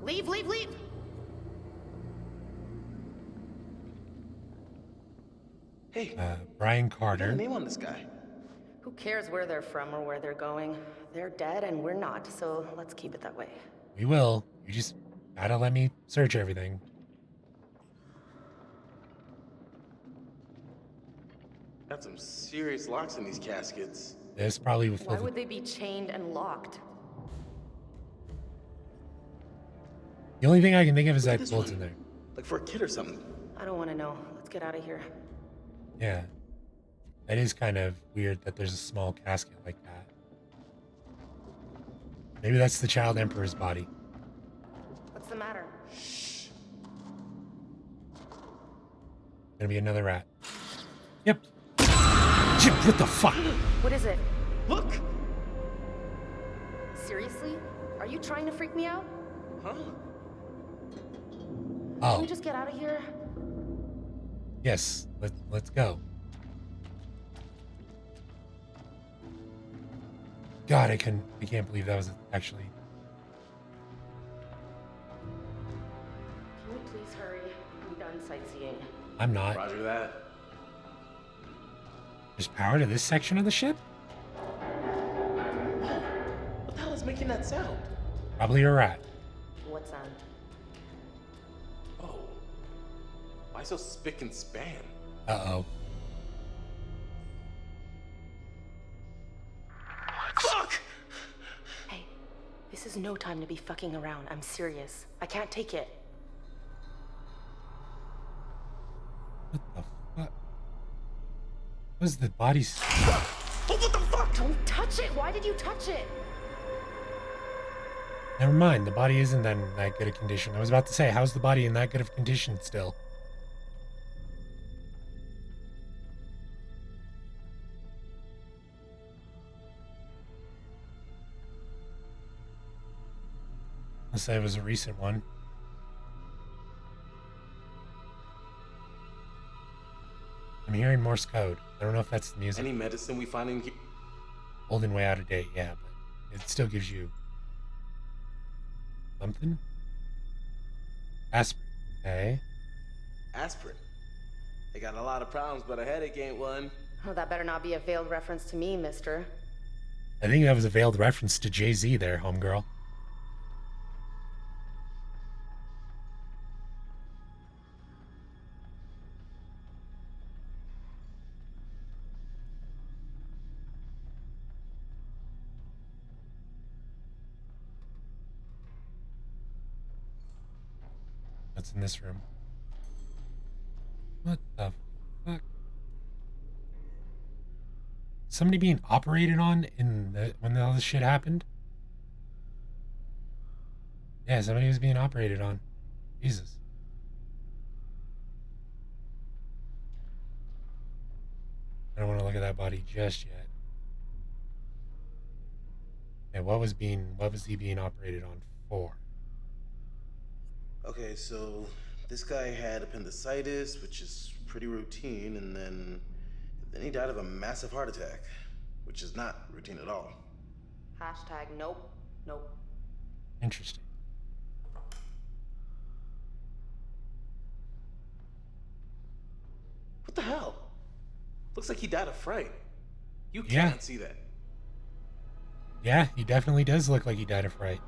Leave, leave, leave! Hey, Brian got a Carter. name on this guy. Who cares where they're from or where they're going? They're dead and we're not, so let's keep it that way. We will. You just gotta let me search everything. Got some serious locks in these caskets. This probably will Why fill the... would they be chained and locked? The only thing I can think of is Look at that this gold's one. in there. Like for a kid or something. I don't want to know. Let's get out of here. Yeah. That is kind of weird that there's a small casket like that. Maybe that's the child emperor's body. What's the matter? Gonna be another rat. Yep. Chip, what the fuck? What is it? Look! Seriously? Are you trying to freak me out? Huh? Can Oh, we just get out of here? yes. Let's go. God, I can't believe that was actually... Can we please hurry? I'm done sightseeing. I'm not. Roger that. There's power to this section of the ship? What the hell is making that sound? Probably a rat. What's on? Oh. Why so spick and span? Uh-oh. Fuck! Hey, this is no time to be fucking around. I'm serious. I can't take it. What the fuck? Was the bodies... Oh, what the fuck? Don't touch it! Why did you touch it? Never mind, the body isn't then in that good of condition. I was about to say, how's the body in that good of condition still? Let's say it was a recent one. I'm hearing Morse code. I don't know if that's the music. Any medicine we find in here? Old and way out of date, yeah, but it still gives you something. Aspirin. Okay. Aspirin. They got a lot of problems, but a headache ain't one. Oh, that better not be a veiled reference to me, mister. I think that was a veiled reference to Jay-Z there, homegirl. What's in this room? What the fuck? Somebody being operated on when all this shit happened? Yeah, somebody was being operated on. Jesus. I don't want to look at that body just yet. Yeah, what was he being operated on for? Okay, so this guy had appendicitis, which is pretty routine, and then he died of a massive heart attack, which is not routine at all. Hashtag nope. Nope. Interesting. What the hell? Looks like he died of fright. You Yeah. can't see that. Yeah, he definitely does look like he died of fright.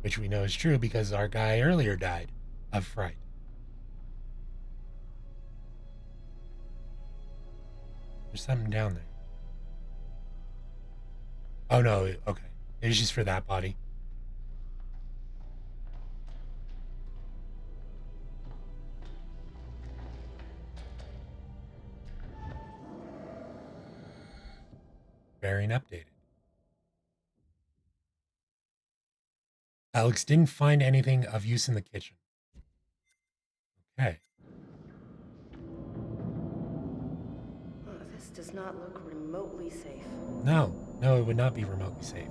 Which we know is true because our guy earlier died of fright. There's something down there. Oh no, okay. It's just for that body. Bearing updated. Alex didn't find anything of use in the kitchen. Okay. This does not look remotely safe. No, it would not be remotely safe.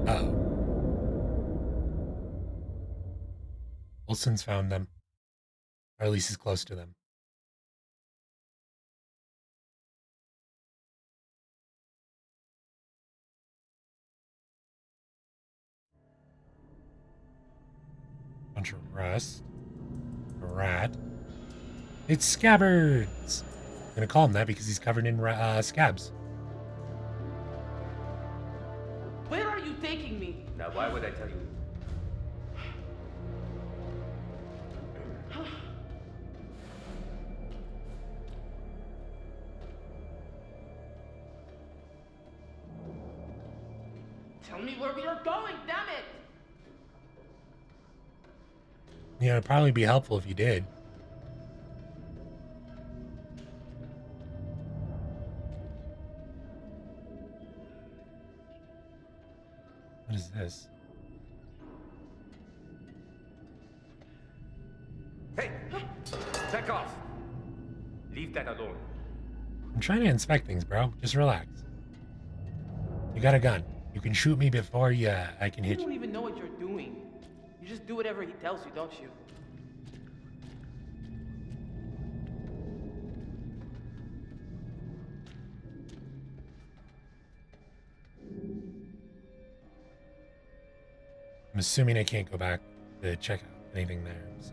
Uh-oh. Olson's found them. Or at least is close to them. Bunch of rust. A rat. It's Scabbards! I'm gonna call him that because he's covered in scabs. Where are you taking me? Now, why would I tell you? Tell me where we are going, damn it! Yeah, it'd probably be helpful if you did. What is this? Hey! Back off! Leave that alone. I'm trying to inspect things, bro. Just relax. You got a gun. You can shoot me before I can You hit don't you. even know what you're doing. You just do whatever he tells you, don't you? I'm assuming I can't go back to check out anything there, so.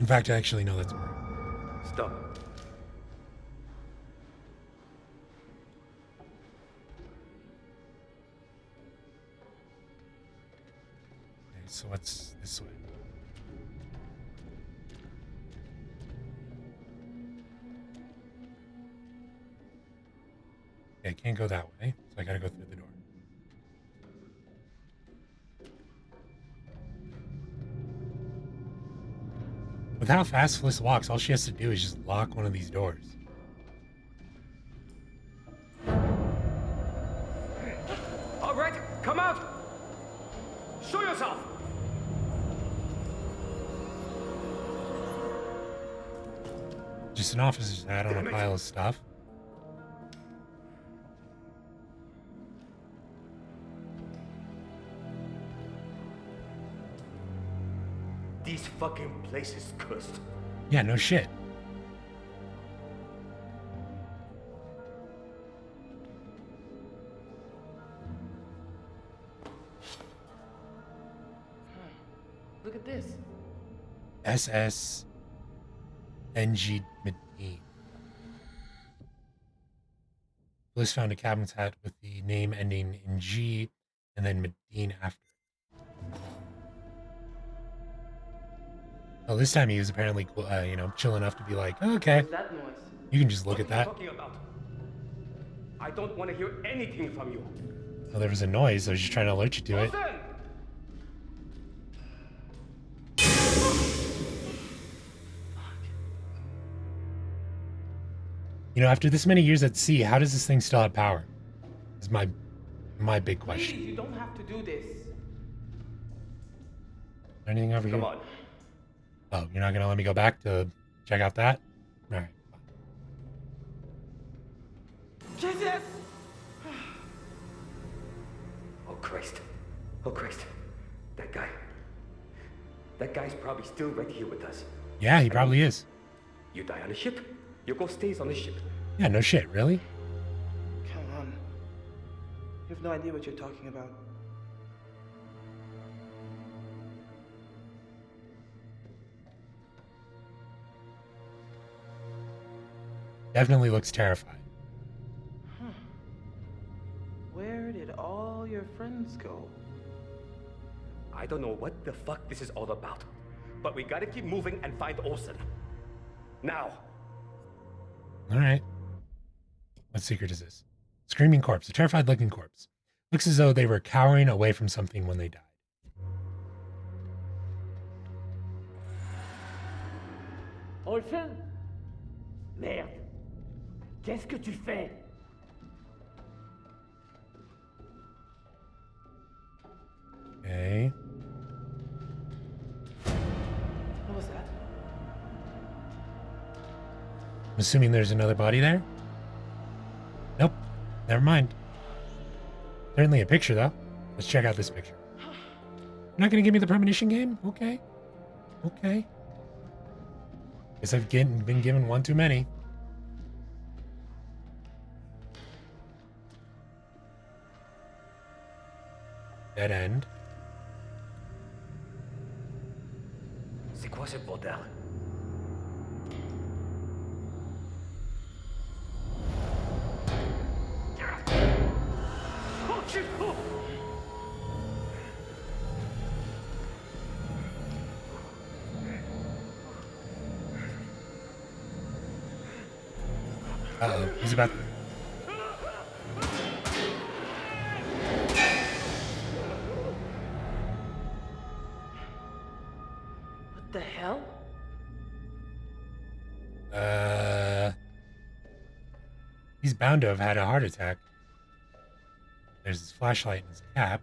In fact, I actually know that's correct. Stop. Okay, so what's this way? Okay, I can't go that way, so I gotta go through the door. With how fast Fliss walks, all she has to do is just lock one of these doors. All right, come out! Show yourself! Just an officer's hat on a pile of stuff. This fucking place is cursed. Yeah, no shit. Look at this. SS NG Medine. Bliss found a captain's hat with the name ending in G and then Medine after. Oh, this time he was apparently, chill enough to be like, okay, What's that noise? you can just look at What are you that. talking about? I don't want to hear anything from you. Oh, there was a noise. I was just trying to alert you to it. Listen! You know, after this many years at sea, how does this thing still have power? Is my big Please, question. you don't have to do this. Anything over here? Come on. Oh, you're not gonna let me go back to check out that? All right. Jesus! Oh, Christ. Oh, Christ. That guy. That guy's probably still right here with us. Yeah, he probably is. You die on the ship, your ghost stays on the ship. Yeah, no shit, really? Come on. You have no idea what you're talking about. Definitely looks terrified. Where did all your friends go? I don't know what the fuck this is all about, but we gotta keep moving and find Olsen. Now. All right. What secret is this? Screaming corpse, a terrified looking corpse. Looks as though they were cowering away from something when they died. Olsen? Merde. Qu'est-ce que tu fais? Okay. What was that? I'm assuming there's another body there? Nope. Never mind. Certainly a picture, though. Let's check out this picture. You're not going to give me the premonition game? Okay. Okay. Guess I've been given one too many. Dead end. C'est quoi ce bordel? Oh shit! Oh. Uh-oh. He's about... What the hell? He's bound to have had a heart attack. There's his flashlight and his cap.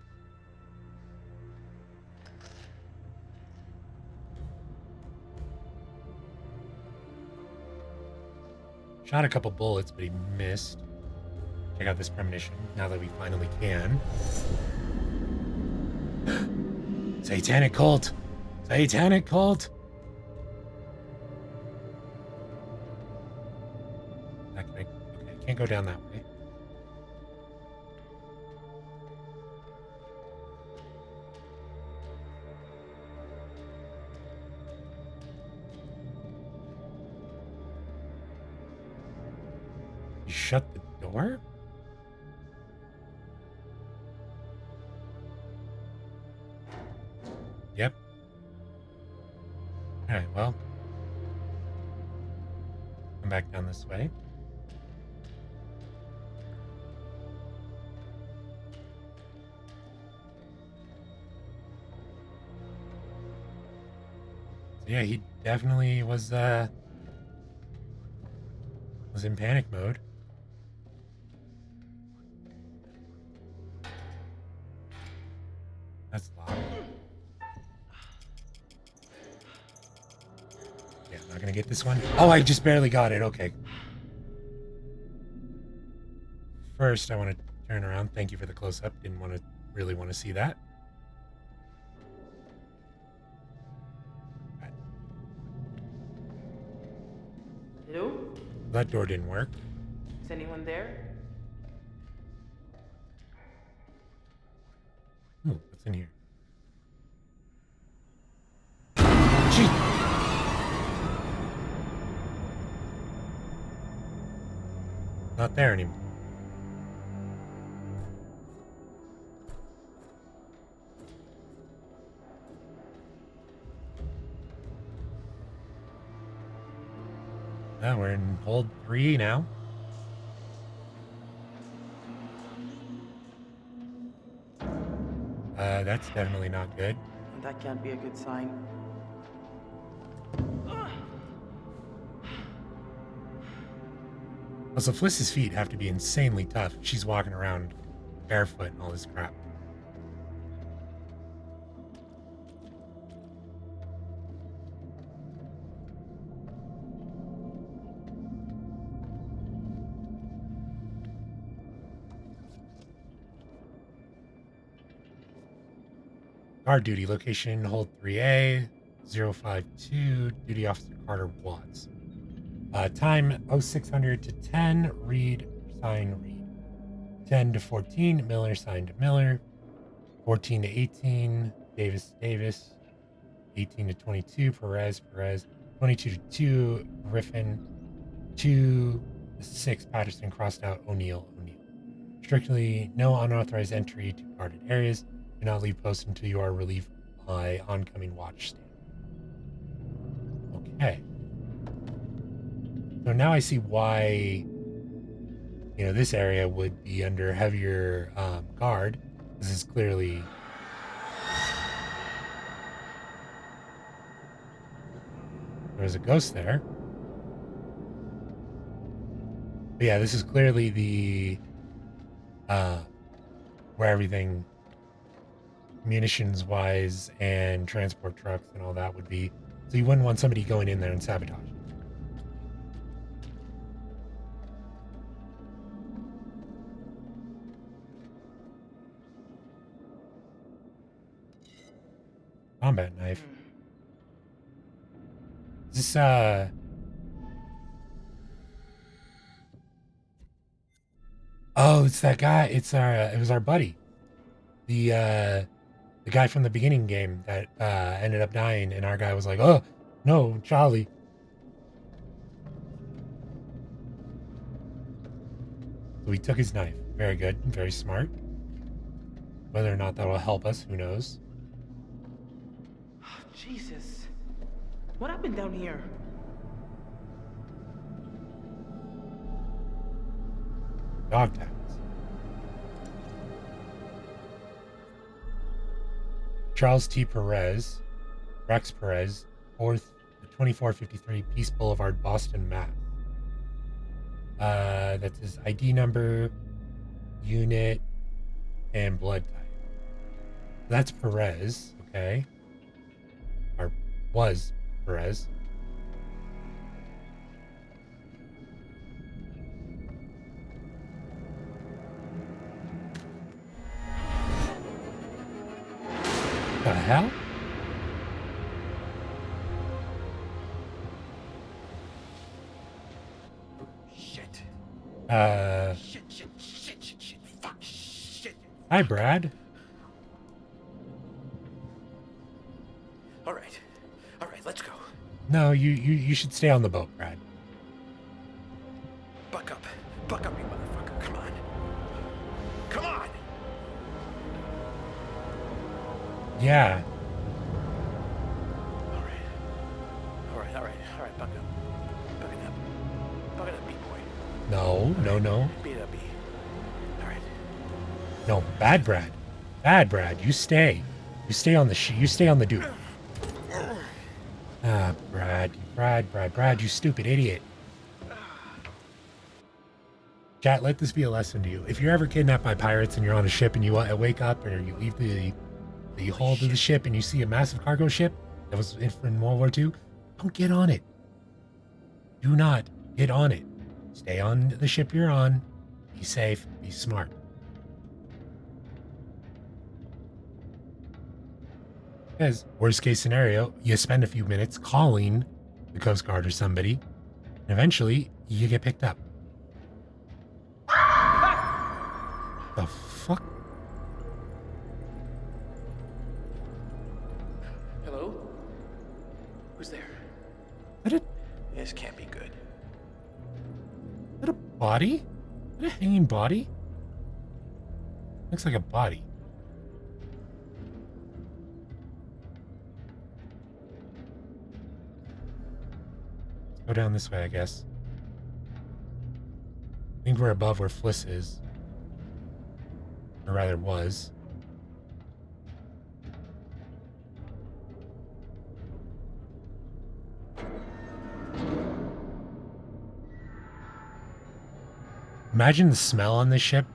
Shot a couple bullets, but he missed. Check out this premonition now that we finally can. Satanic cult! Satanic cult! Okay, can't go down that way. You shut the door? Yep. Alright, well. Come back down this way. Yeah, he definitely was in panic mode. That's locked. Yeah, I'm not gonna get this one. Oh, I just barely got it. Okay. First, I want to turn around. Thank you for the close-up. Didn't really want to see that. Hello? That door didn't work. Is anyone there? Ooh, what's in here? Gee. Not there anymore. We're in hold 3 now. That's definitely not good. That can't be a good sign. Also, Fliss's feet have to be insanely tough. She's walking around barefoot and all this crap. Guard duty, location hold 3A, 052, duty officer Carter Watts. Time 0600 to 10, Reed, sign Reed. 10 to 14, Miller, sign to Miller. 14 to 18, Davis, Davis. 18 to 22, Perez, Perez. 22 to 2, Griffin. 2 to 6, Patterson, crossed out, O'Neill, O'Neill. Strictly no unauthorized entry to guarded areas. Do not leave post until you are relieved by oncoming watch stand. Okay. So now I see why, this area would be under heavier guard. This is clearly... There's a ghost there. But yeah, this is clearly the... where everything... munitions-wise and transport trucks and all that would be. So you wouldn't want somebody going in there and sabotage. Combat knife. Is this, Oh, it's that guy. It was our buddy. The guy from the beginning game that ended up dying, and our guy was like, "Oh, no, Charlie." So we took his knife. Very good. Very smart. Whether or not that will help us, who knows? Jesus. What happened down here? Dog tags. Charles T. Perez, Rex Perez, 4th, 2453 Peace Boulevard, Boston, Mass. That's his ID number, unit, and blood type. That's Perez, okay. Or was Perez. The hell? Shit. Shit. Fuck. Shit. Hi, Brad. All right, let's go. No, you should stay on the boat, Brad. Buck up, you motherfucker. Come on. Yeah. All right, buck up. Buck it up, B-boy. No. Beat it up, B. All right. No, bad Brad. You stay. You stay on the duty. Ah, Brad, you stupid idiot. Chat, let this be a lesson to you. If you're ever kidnapped by pirates and you're on a ship and you wake up or you leave the hold of the ship and you see a massive cargo ship that was in World War II, don't get on it. Do not get on it. Stay on the ship you're on. Be safe. Be smart. Because worst case scenario, you spend a few minutes calling the Coast Guard or somebody, and eventually you get picked up. The fuck? Hello? Who's there? Is that This can't be good. a body? Is that a hanging body? Looks like a body. Let's go down this way, I guess. I think we're above where Fliss is. Or rather was. Imagine the smell on this ship.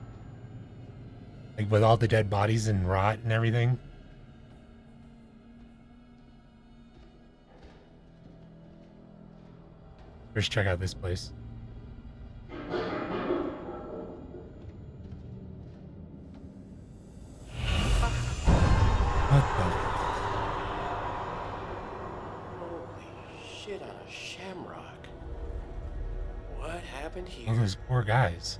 Like with all the dead bodies and rot and everything. First check out this place. What the? Holy shit on a shamrock. What happened here? All those poor guys.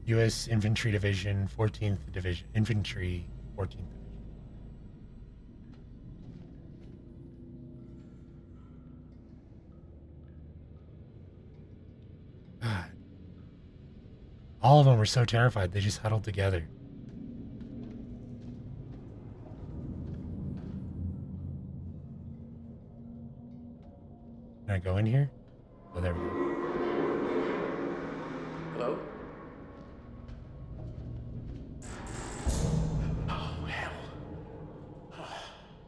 U.S. Infantry Division, 14th Division. Infantry, 14th Division. God. All of them were so terrified, they just huddled together. Can I go in here? Oh, there we go. Hello? Oh, hell.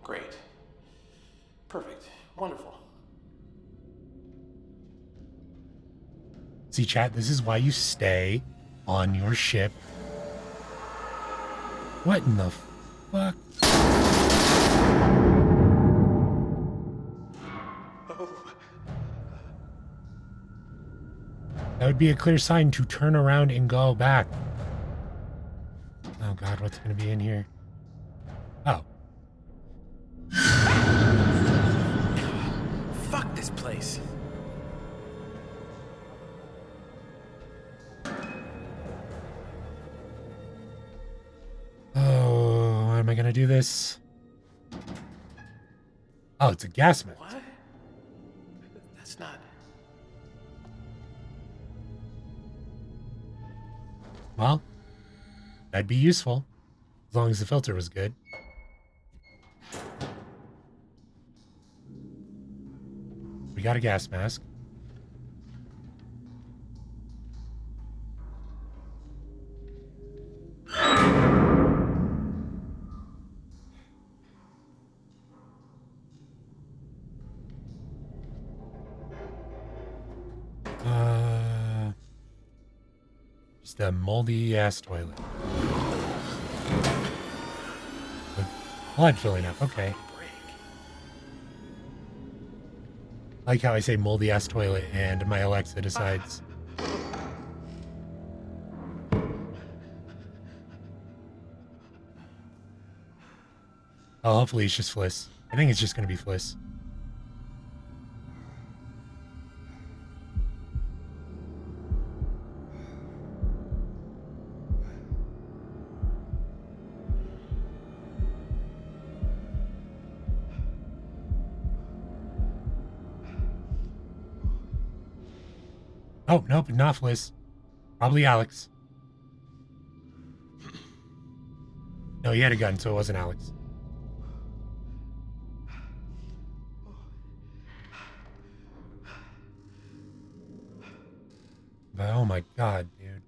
Great. Perfect. Wonderful. See, chat, this is why you stay on your ship. What in the fuck? That would be a clear sign to turn around and go back. Oh god, what's gonna be in here? Oh. Fuck this place. Oh, how am I gonna do this? Oh, it's a gas mask. What? That's not... Well, that'd be useful. As long as the filter was good. We got a gas mask. Just a moldy ass toilet. With blood filling up, okay. I like how I say moldy ass toilet and my Alexa decides. Oh, hopefully it's just Fliss. I think it's just gonna be Fliss. Oh, nope, not Fliss. Probably Alex. No, he had a gun, so it wasn't Alex. But oh my god, dude.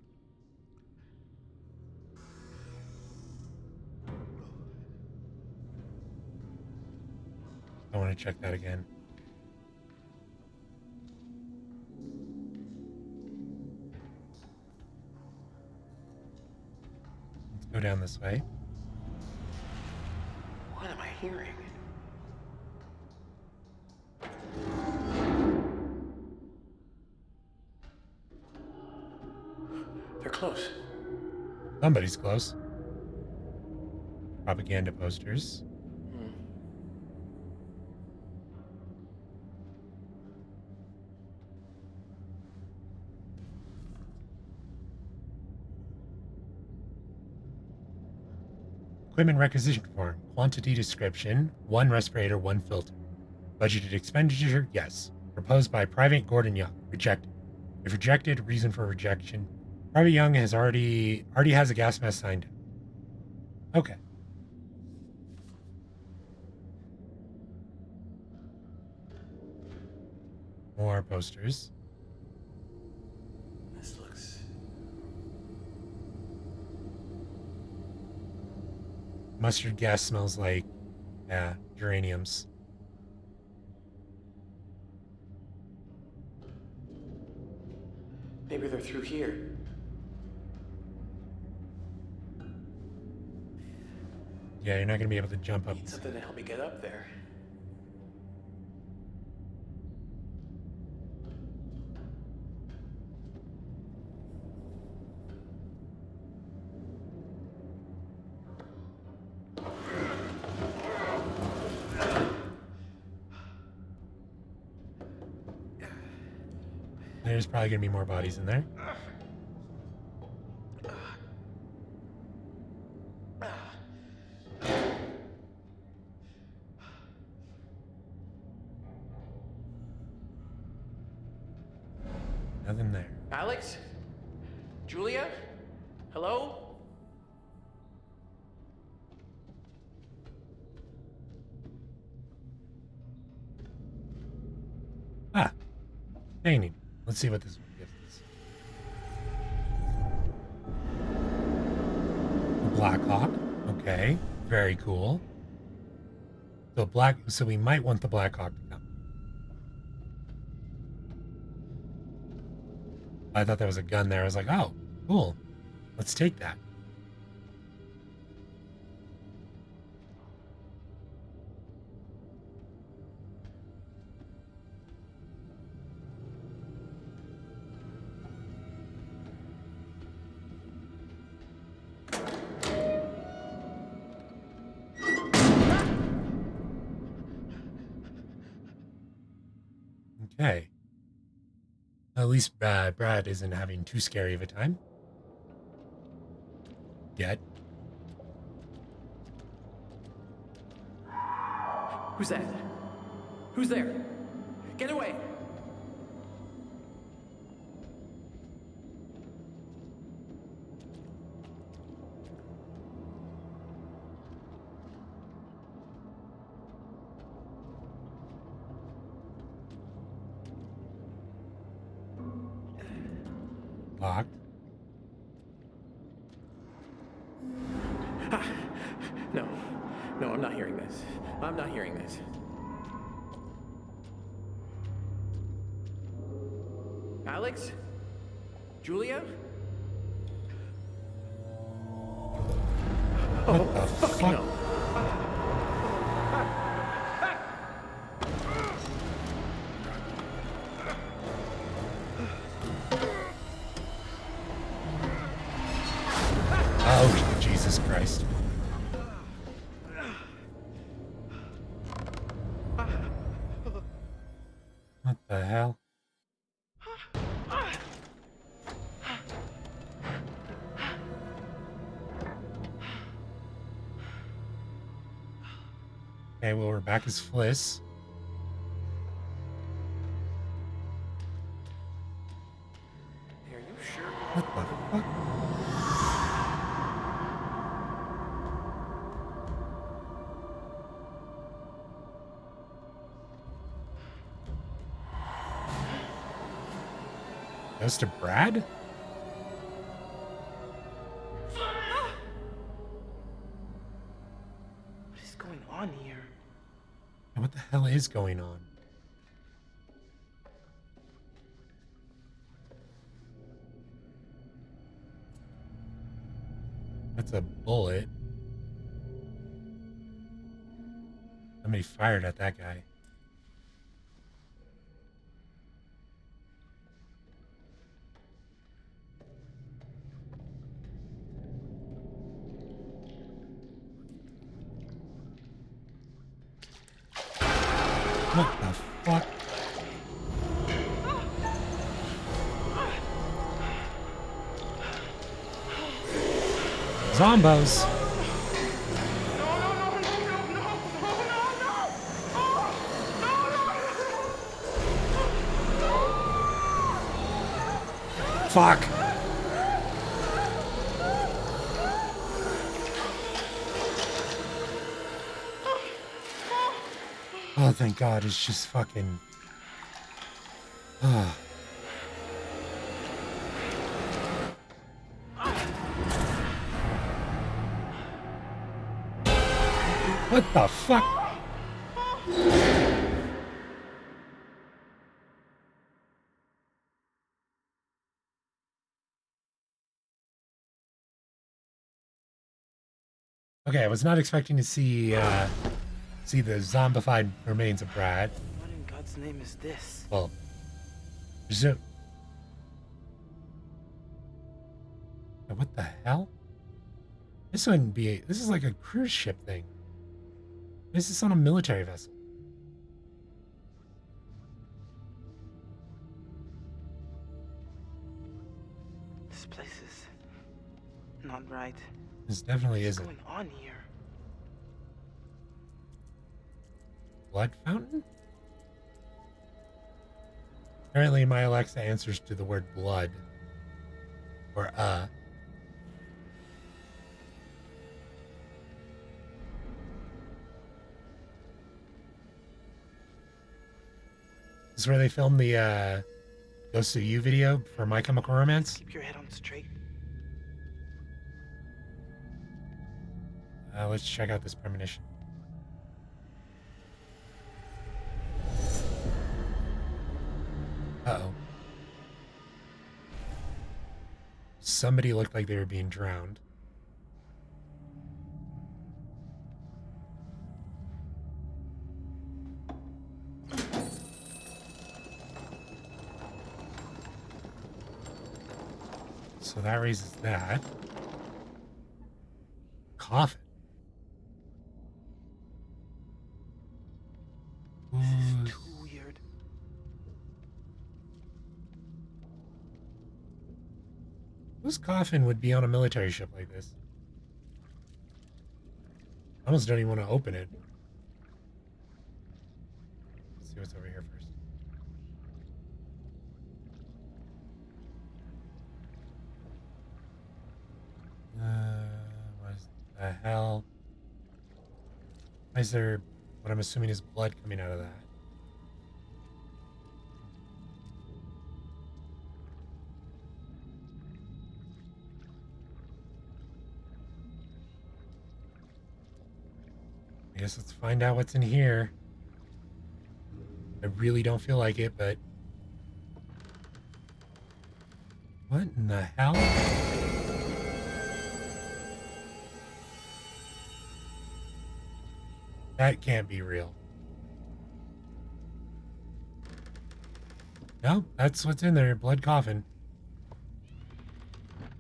want to check that again. Let's go down this way. What am I hearing? They're close. Somebody's close. Propaganda posters. Equipment requisition form. Quantity description. 1 respirator, 1 filter. Budgeted expenditure, yes. Proposed by Private Gordon Young. Rejected. If rejected, reason for rejection. Private Young has already has a gas mask signed. Okay. More posters. This looks... Mustard gas smells like, geraniums. Maybe they're through here. Yeah, you're not gonna be able to jump up. Need something to help me get up there. There's probably gonna be more bodies in there. Nothing there. Alex? Julia? Hello? Ah, painting. Let's see what this one gives us. A Black Hawk. Okay, very cool. So we might want the Black Hawk to come. I thought there was a gun there. I was like, oh, cool. Let's take that. Okay. At least Brad isn't having too scary of a time. Yet. Who's that? Who's there? Get away! Locked. No. No, I'm not hearing this. I'm not hearing this. Alex? Julia? What the fuck? No. Oh, Jesus Christ. What the hell? Okay, well, we're back as Fliss. Are you sure? What the fuck? Goes to Brad? What is going on here? What the hell is going on? That's a bullet. Somebody fired at that guy. What the fuck? Zombos. Fuck. Oh, thank God. It's just fucking... What the fuck? Okay, I was not expecting to see the zombified remains of Brad. What in God's name is this? Well, there's a... What the hell? This wouldn't be... This is like a cruise ship thing. This is on a military vessel. This place is not right. This definitely What's isn't. going on here? Blood fountain? Apparently my Alexa answers to the word blood. Or This is where they filmed the Ghost of You video for My Chemical Romance. Keep your head on straight. Let's check out this premonition. Uh-oh. Somebody looked like they were being drowned. So that raises that. Coffin. This is too weird. Whose coffin would be on a military ship like this? I almost don't even want to open it. Let's see what's over here first. What the hell? Why is there what I'm assuming is blood coming out of that? I guess let's find out what's in here. I really don't feel like it, but... What in the hell? That can't be real. No, that's what's in there. Blood coffin.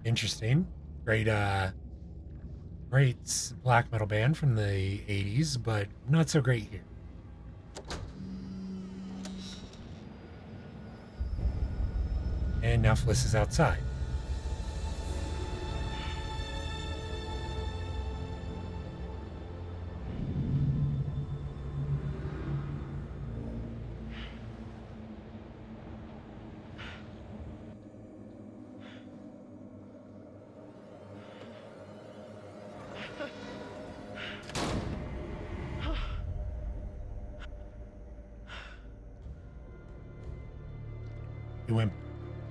Interesting. Great, great black metal band from the 80s, but not so great here. And now Fliss is outside. He went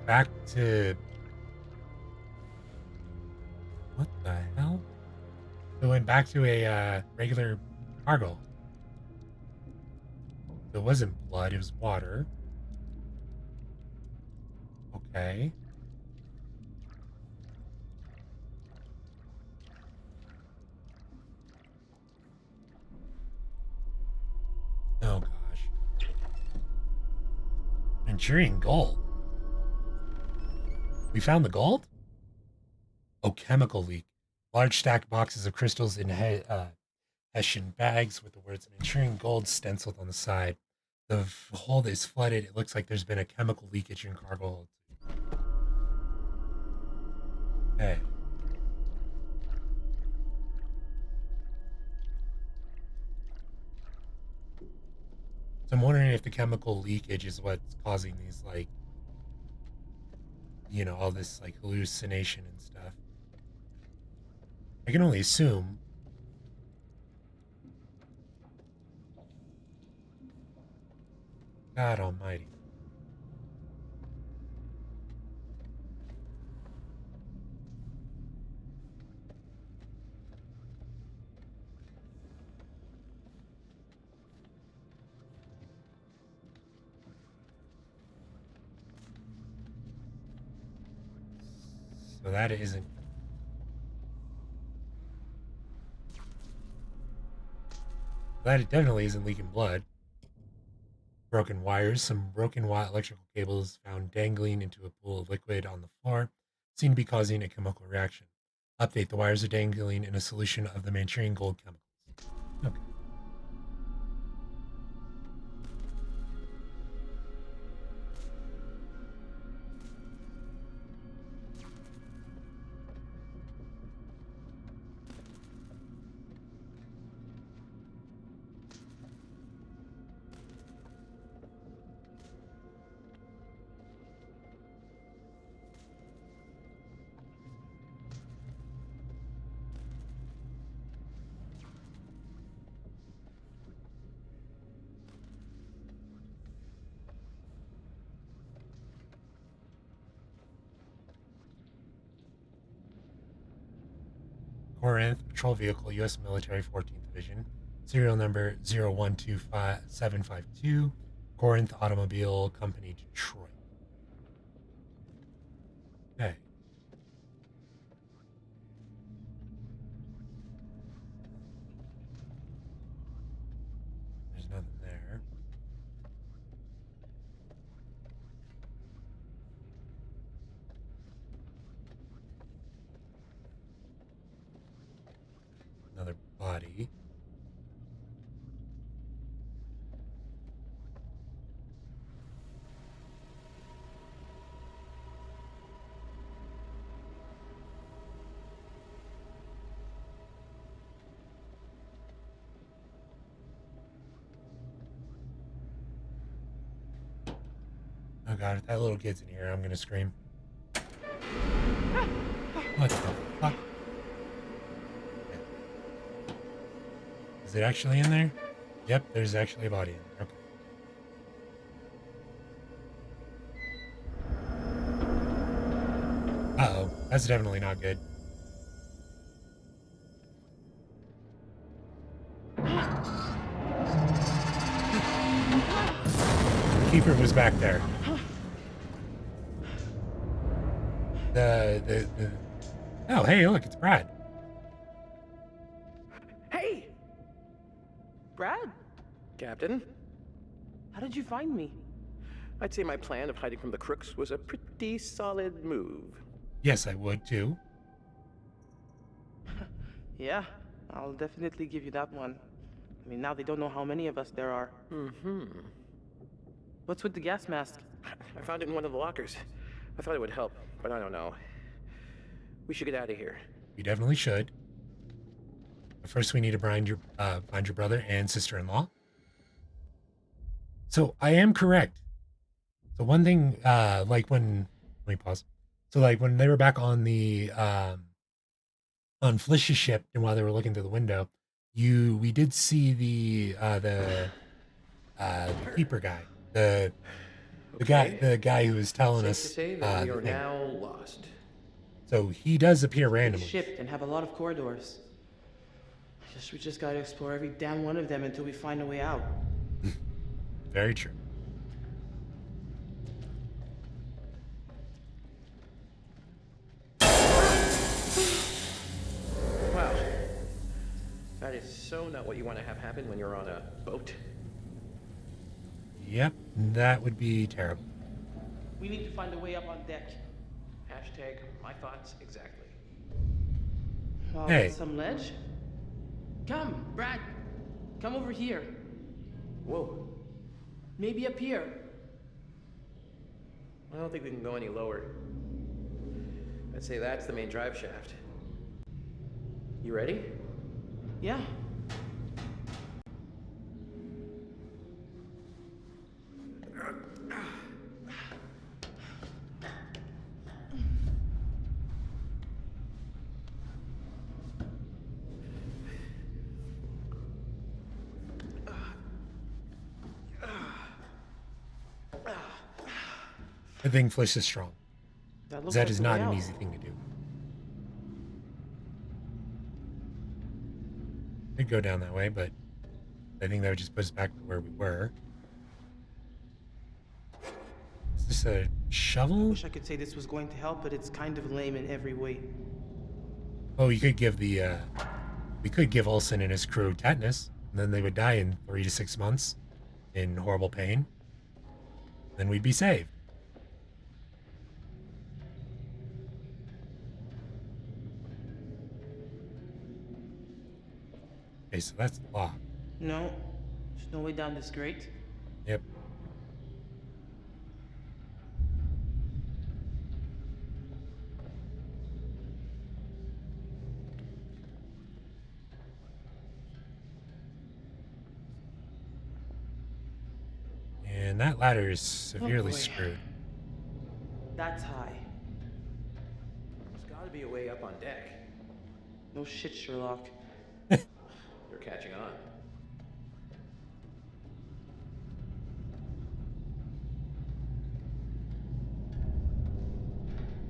back to... What the hell? He went back to a regular cargo. It wasn't blood, it was water. Okay. Oh gosh. Manchurian gold. We found the gold? Oh, chemical leak. Large stacked boxes of crystals in Hessian bags with the words Manchurian gold stenciled on the side. The hold is flooded. It looks like there's been a chemical leakage in cargo hold. Hey. So I'm wondering if the chemical leakage is what's causing these, like, all this, like, hallucination and stuff. I can only assume. God almighty. So that isn't. That it definitely isn't leaking blood. Broken wires, some broken wire electrical cables found dangling into a pool of liquid on the floor seem to be causing a chemical reaction. Update, the wires are dangling in a solution of the Manchurian gold chemicals. Okay. Corinth Patrol Vehicle, U.S. Military 14th Division, serial number 0125752, Corinth Automobile Company, Detroit. Okay. There's nothing there. Another body. Oh god, if that little kid's in here, I'm gonna scream. What the fuck? Okay. Is it actually in there? Yep, there's actually a body in there. Okay. Uh-oh, that's definitely not good. The keeper was back there. Oh, hey, look, it's Brad. Hey! Brad? Captain, How did you find me? I'd say my plan of hiding from the crooks was a pretty solid move. Yes, I would too. Yeah, I'll definitely give you that one. I mean, now they don't know how many of us there are. Mm-hmm. What's with the gas mask? I found it in one of the lockers. I thought it would help, but I don't know. We should get out of here. We definitely should. But first, we need to find your brother and sister-in-law. So I am correct. So one thing, like when let me pause. So like when they were back on the on Flish's ship, and while they were looking through the window, we did see the keeper guy, the guy who was telling Safe us to say that we the are thing. now lost. So he does appear Big randomly. ship and have a lot of corridors. We just gotta explore every damn one of them until we find a way out. Very true. Wow. That is so not what you want to have happen when you're on a boat. Yep, that would be terrible. We need to find a way up on deck. Hashtag my thoughts exactly. Oh, Hey. that's some ledge. Come, Brad. Come over here. Whoa. Maybe up here. I don't think we can go any lower. I'd say that's the main drive shaft. You ready? Yeah. I think Flish is strong. That That is the not way an out. easy thing to do. Could go down that way, but I think that would just put us back to where we were. Is this a shovel? Wish I could say this was going to help, but it's kind of lame in every way. Oh, you could give the, we could give Olsen and his crew tetanus, and then they would die in 3 to 6 months in horrible pain. Then we'd be saved. Okay, so that's locked. No, there's no way down this grate. Yep. And that ladder is severely boy. screwed. That's high. There's gotta be a way up on deck. No shit, Sherlock. You're catching on.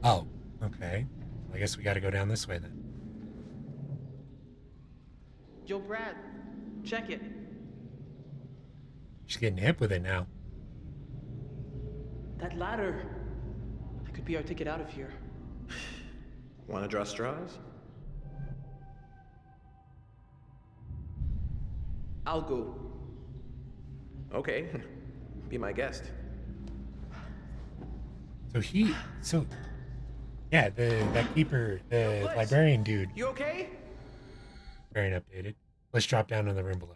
Oh, okay. I guess we gotta go down this way then. Yo, Brad, check it. She's getting hip with it now. That ladder. That could be our ticket out of here. Wanna draw straws? I'll go. Okay. Be my guest. So yeah, that keeper, the Bliss. librarian dude, You okay? very updated. Let's drop down in the room below.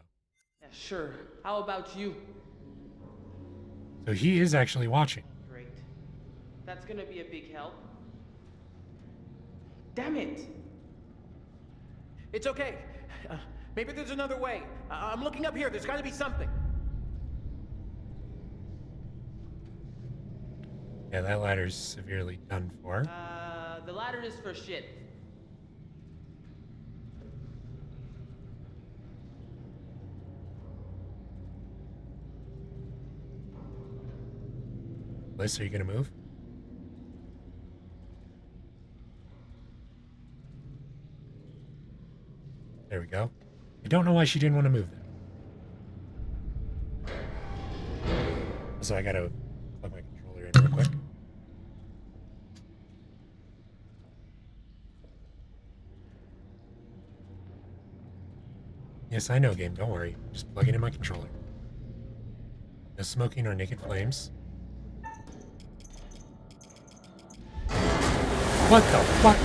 Yeah, sure. How about you? So he is actually watching. Great. That's gonna be a big help. Damn it! It's okay. Maybe there's another way. I'm looking up here. There's gotta be something. Yeah, that ladder's severely done for. The ladder is for shit. Liz, are you gonna move? There we go. I don't know why she didn't want to move that. So I gotta plug my controller in real quick. Yes, I know, game. Don't worry. Just plug it in my controller. No smoking or naked flames. What the fuck?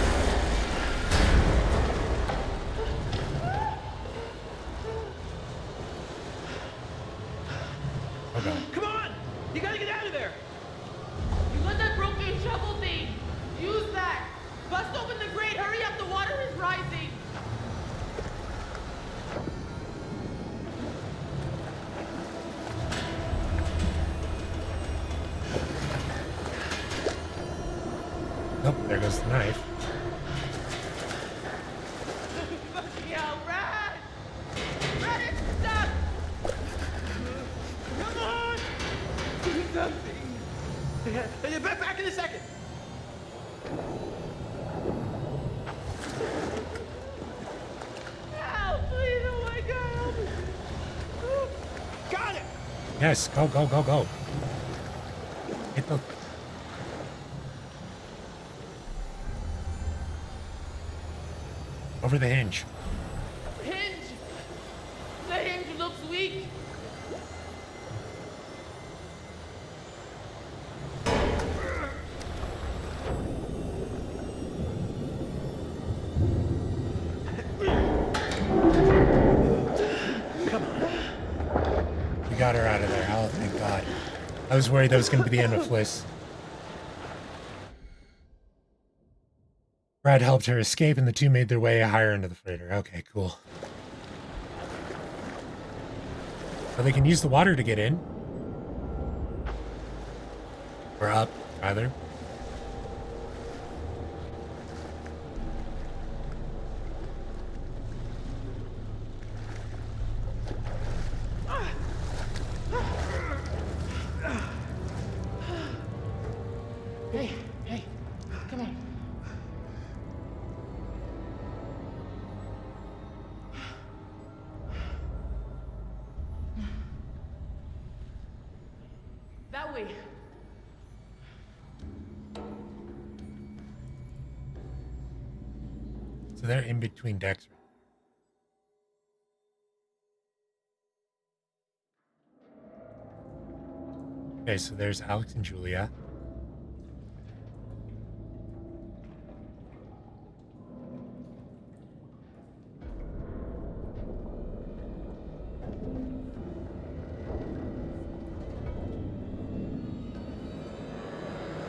Oh god. Come on! You gotta get out of there! You got that broken shovel thing! Use that! Bust open the grate! Hurry up! The water is rising! Nope, there goes the knife. Yeah, Brad! Brad, it's stuck! Come on! Do something! Back in a second! Help, please! Oh my god! Got it! Yes, go, go, go, go. Hit the... Over the hinge. Hinge! The hinge looks weak. We got her out of there. Oh, thank God. I was worried that was going to be the end of Fliss. Brad helped her escape, and the two made their way higher into the freighter. Okay, cool. So they can use the water to get in. Or up, rather. Hey, hey, come on. That way. So they're in between decks. Okay, so there's Alex and Julia.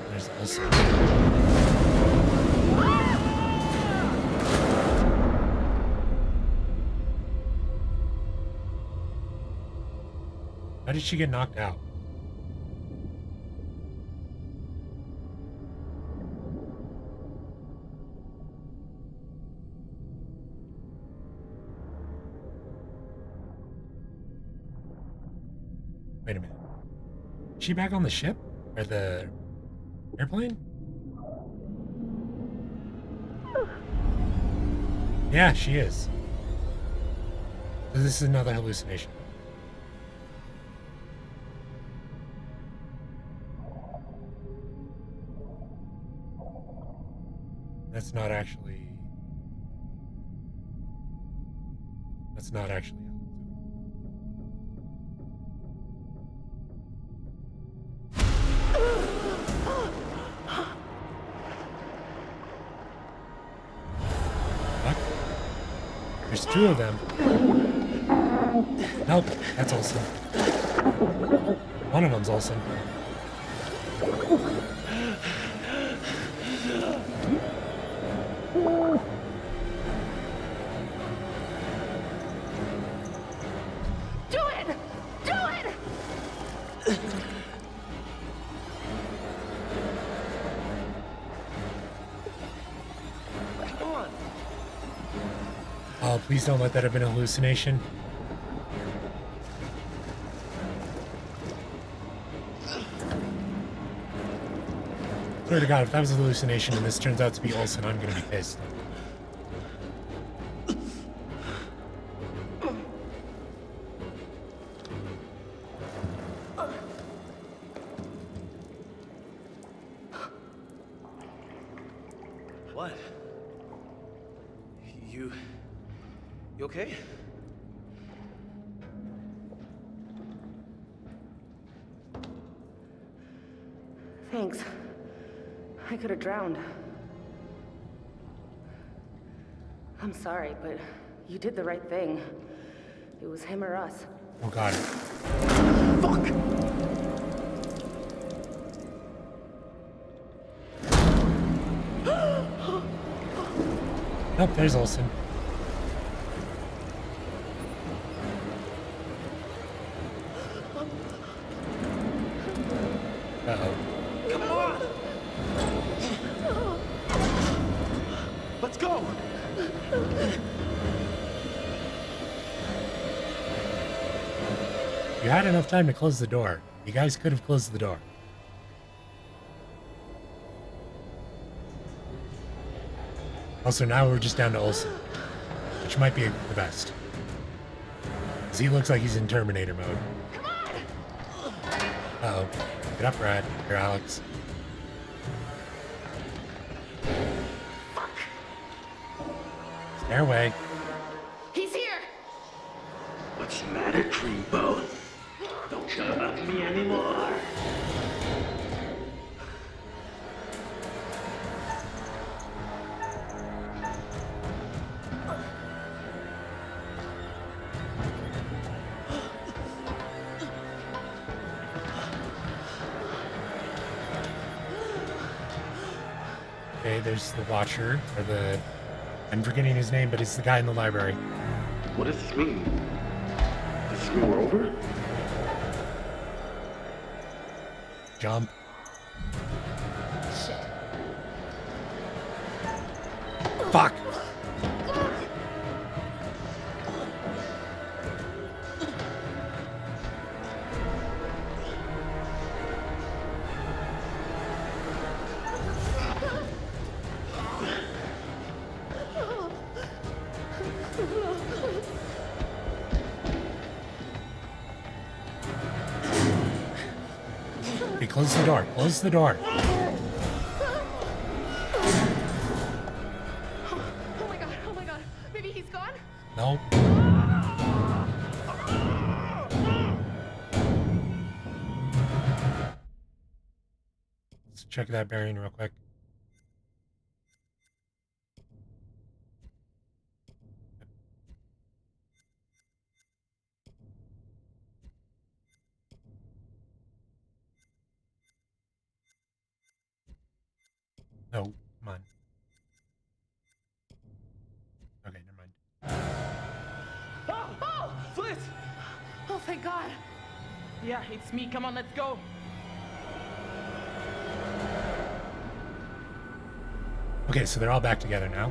There's also... How did she get knocked out? Wait a minute. Is she back on the ship? Or the airplane? Yeah, she is. So this is another hallucination. That's not actually... That's not actually Alex. What? There's two of them. Nope, that's Olsen. One of them's Olsen. Do it! Do it! Come on. Oh, please don't let that have been a hallucination. Swear to God, if that was a hallucination and this turns out to be Olsen, I'm gonna be pissed. What? You okay? Thanks. I could have drowned. I'm sorry, but you did the right thing. It was him or us. Oh God. Fuck! Nope, there's Olsen. Uh-oh. Come on! Let's go! You had enough time to close the door. You guys could have closed the door. Also, now we're just down to Olsen, which might be the best. Because he looks like he's in Terminator mode. Come on! Uh-oh. Get up, Brad. Here, Alex. Stairway. He's here! What's the matter, Dreamboat? Don't care about me anymore. Okay, there's the Watcher, or the... I'm forgetting his name, but it's the guy in the library. What does this mean? Does this mean we're over? Jump. Shit. Fuck! Okay, close the door. Close the door. Oh my god. Maybe he's gone? Nope. Let's check that bearing real quick. No, come on. Okay, never mind. Oh! Fliss! Oh, thank God. Yeah, it's me. Come on, let's go. Okay, so they're all back together now.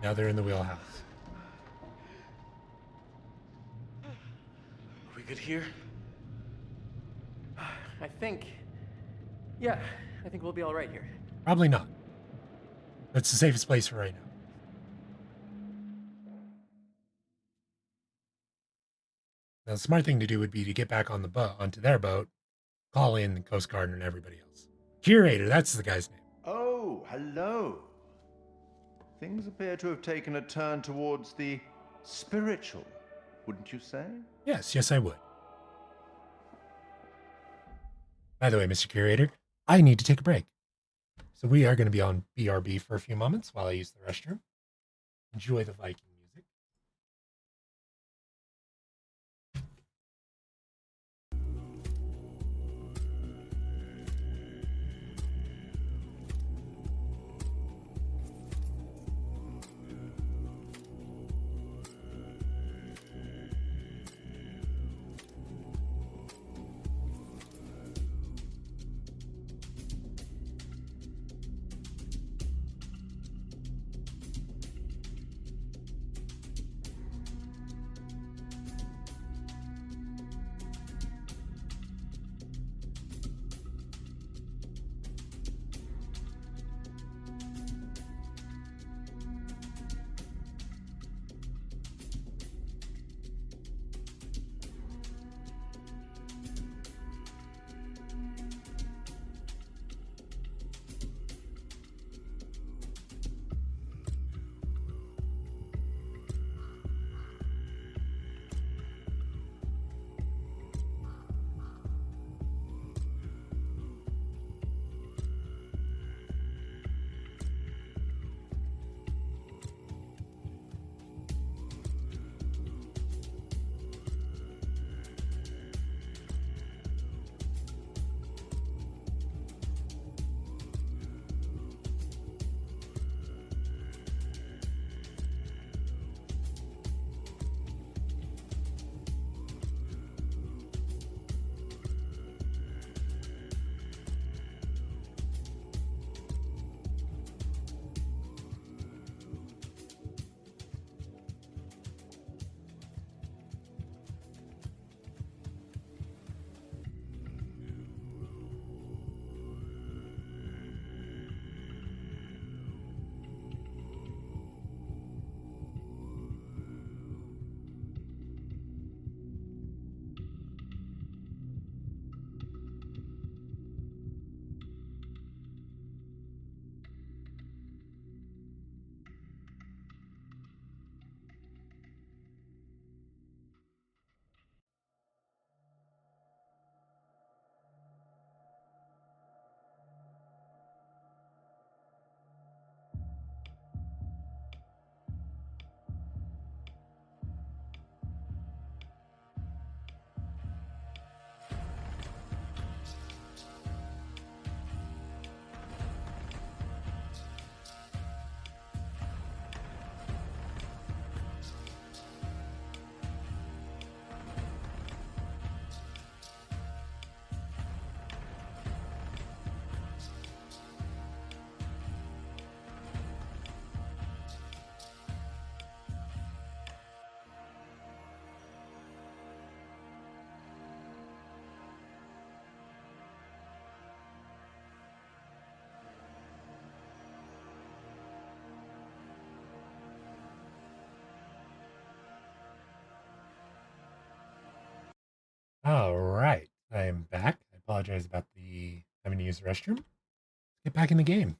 Now they're in the wheelhouse. Are we good here? I think. Yeah, I think we'll be all right here. Probably not. That's the safest place for right now. Now, the smart thing to do would be to get back on the boat, onto their boat, call in the Coast Guard and everybody else. Curator, that's the guy's name. Oh, hello. Things appear to have taken a turn towards the spiritual, wouldn't you say? Yes, I would. By the way, Mr. Curator, I need to take a break. So we are going to be on BRB for a few moments while I use the restroom. Enjoy the Viking music. All right, I am back. I apologize about the having to use the restroom. Get back in the game.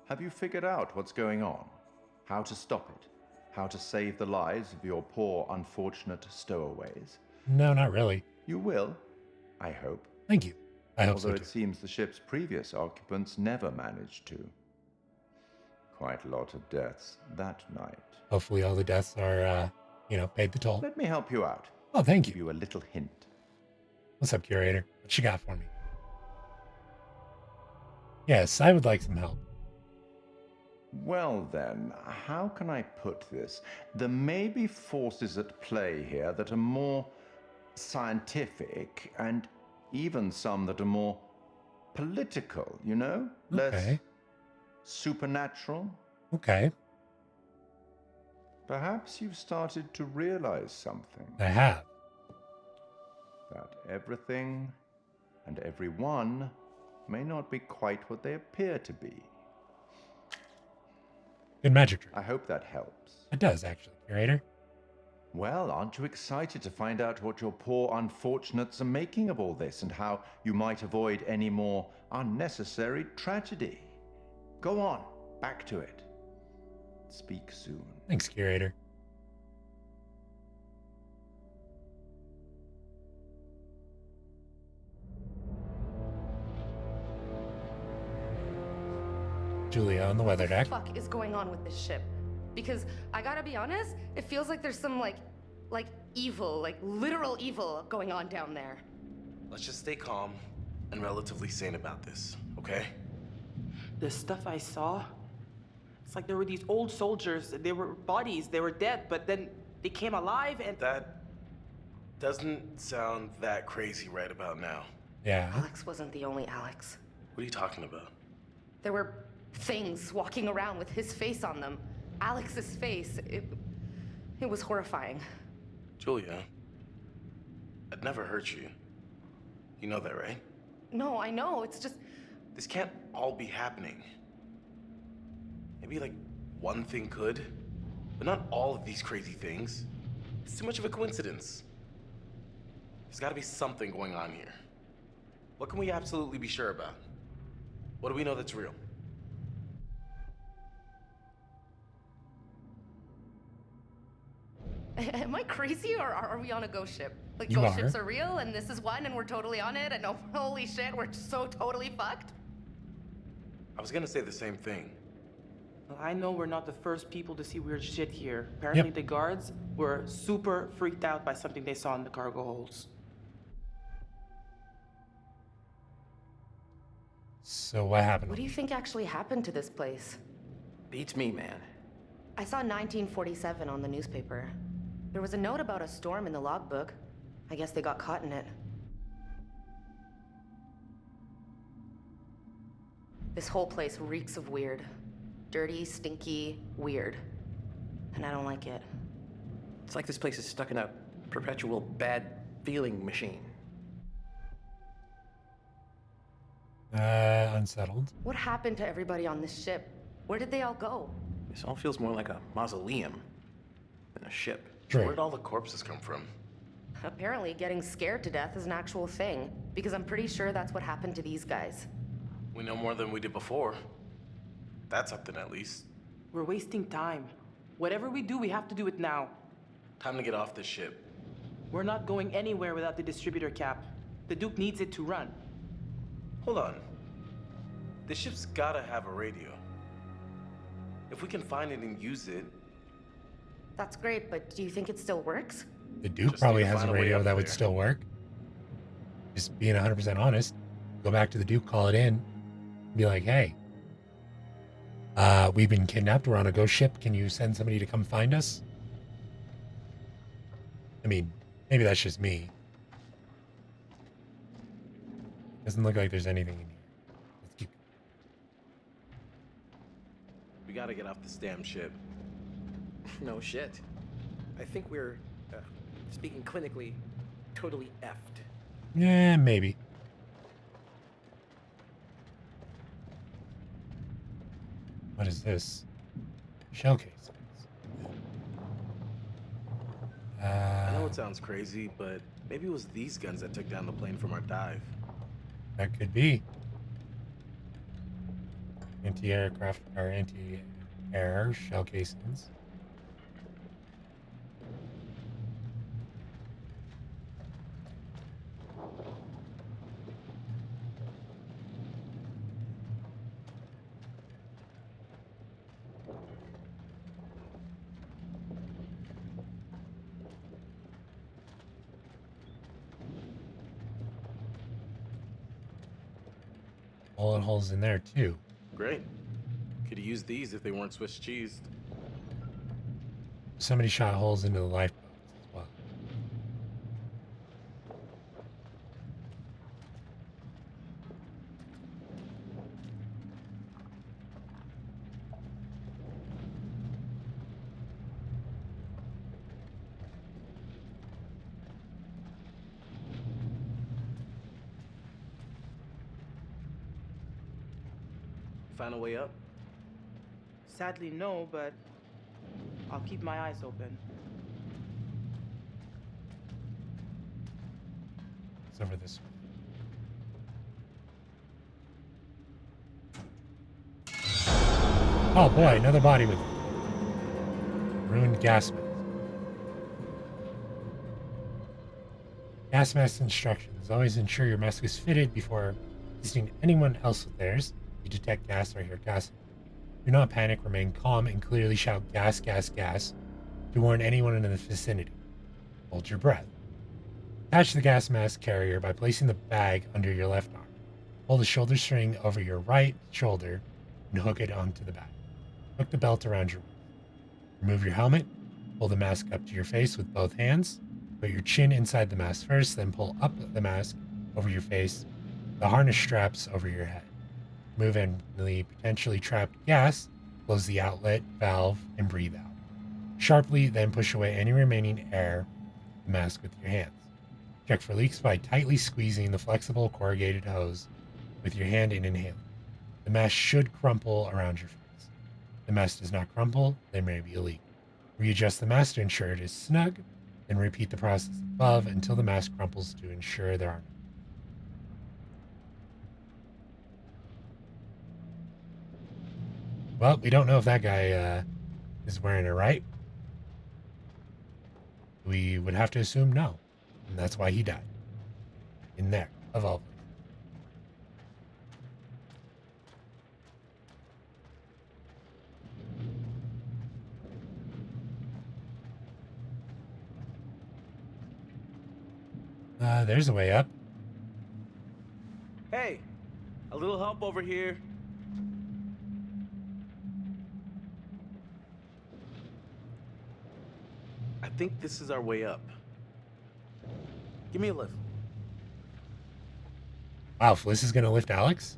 Have you figured out what's going on? How to stop it? How to save the lives of your poor, unfortunate stowaways? No, not really. You will, I hope. Thank you. I hope Although so it too. seems the ship's previous occupants never managed to. Quite a lot of deaths that night. Hopefully, all the deaths are, paid the toll. Let me help you out. Oh, thank Give you. you a little hint. What's up, curator? What you got for me? Yes, I would like some help. Well then, how can I put this? There may be forces at play here that are more scientific, and even some that are more political, you know? Less Okay. supernatural. Okay. Perhaps you've started to realize something. I have. That everything and everyone may not be quite what they appear to be. Good magic trick. I hope that helps. It does, actually, curator. Well, aren't you excited to find out what your poor unfortunates are making of all this and how you might avoid any more unnecessary tragedy? Go on, back to it. Speak soon. Thanks, curator. Julia on the weather deck. What the fuck is going on with this ship? Because I gotta be honest, it feels like there's some like evil, like literal evil going on down there. Let's just stay calm and relatively sane about this, okay? The stuff I saw, it's like there were these old soldiers, they were bodies, they were dead, but then they came alive and... That doesn't sound that crazy right about now. Yeah. Alex wasn't the only Alex. What are you talking about? There were things walking around with his face on them. Alex's face. It was horrifying. Julia, I'd never hurt you. You know that, right? No, I know. It's just... This can't all be happening. Maybe like one thing could, but not all of these crazy things. It's too much of a coincidence. There's gotta be something going on here. What can we absolutely be sure about? What do we know that's real? Am I crazy, or are we on a ghost ship? Like, You ghost are. ships are real, and this is one, and we're totally on it, and oh, holy shit, we're so totally fucked? I was gonna say the same thing. Well, I know we're not the first people to see weird shit here. Apparently the guards were super freaked out by something they saw in the cargo holds. So what happened? What do you think actually happened to this place? Beats me, man. I saw 1947 on the newspaper. There was a note about a storm in the logbook. I guess they got caught in it. This whole place reeks of weird. Dirty, stinky, weird. And I don't like it. It's like this place is stuck in a perpetual bad feeling machine. Unsettled. What happened to everybody on this ship? Where did they all go? This all feels more like a mausoleum than a ship. True. Where'd all the corpses come from? Apparently, getting scared to death is an actual thing, because I'm pretty sure that's what happened to these guys. We know more than we did before. That's something at least. We're wasting time. Whatever we do, we have to do it now. Time to get off this ship. We're not going anywhere without the distributor cap. The Duke needs it to run. Hold on. The ship's gotta have a radio. If we can find it and use it... That's great, but do you think it still works? The Duke Just probably need to has a find a way radio up that would there. still work. Just being 100% honest. Go back to the Duke, call it in. Be like, hey, we've been kidnapped. We're on a ghost ship. Can you send somebody to come find us? I mean, maybe that's just me. Doesn't look like there's anything in here. Let's keep. We gotta get off this damn ship. No shit. I think we're, speaking clinically, totally effed. Yeah, maybe. What is this? Shell casings. I know it sounds crazy, but maybe it was these guns that took down the plane from our dive. That could be. Anti-aircraft or anti-air shell casings. Bullet holes in there too. Great. Could have used these if they weren't Swiss cheesed. Somebody shot holes into the lifeboats as well. Found a way up? Sadly, no, but I'll keep my eyes open. It's over this way. Oh boy, another body with ruined gas mask. Gas mask instructions. Always ensure your mask is fitted before assisting anyone else with theirs. You detect gas or hear gas. Do not panic, remain calm, and clearly shout gas, gas, gas to warn anyone in the vicinity. Hold your breath. Attach the gas mask carrier by placing the bag under your left arm. Pull the shoulder string over your right shoulder and hook it onto the bag. Hook the belt around your waist. Remove your helmet. Pull the mask up to your face with both hands. Put your chin inside the mask first, then pull up the mask over your face. The harness straps over your head. Move in the potentially trapped gas. Close the outlet valve and breathe out. Sharply, then push away any remaining air the mask with your hands. Check for leaks by tightly squeezing the flexible corrugated hose with your hand and inhaling. The mask should crumple around your face. If the mask does not crumple, there may be a leak. Readjust the mask to ensure it is snug, then repeat the process above until the mask crumples to ensure there are no. Well, we don't know if that guy is wearing it right. We would have to assume no. And that's why he died. In there, of all places. There's a way up. Hey, a little help over here. I think this is our way up. Give me a lift. Wow, Fliss is gonna lift Alex?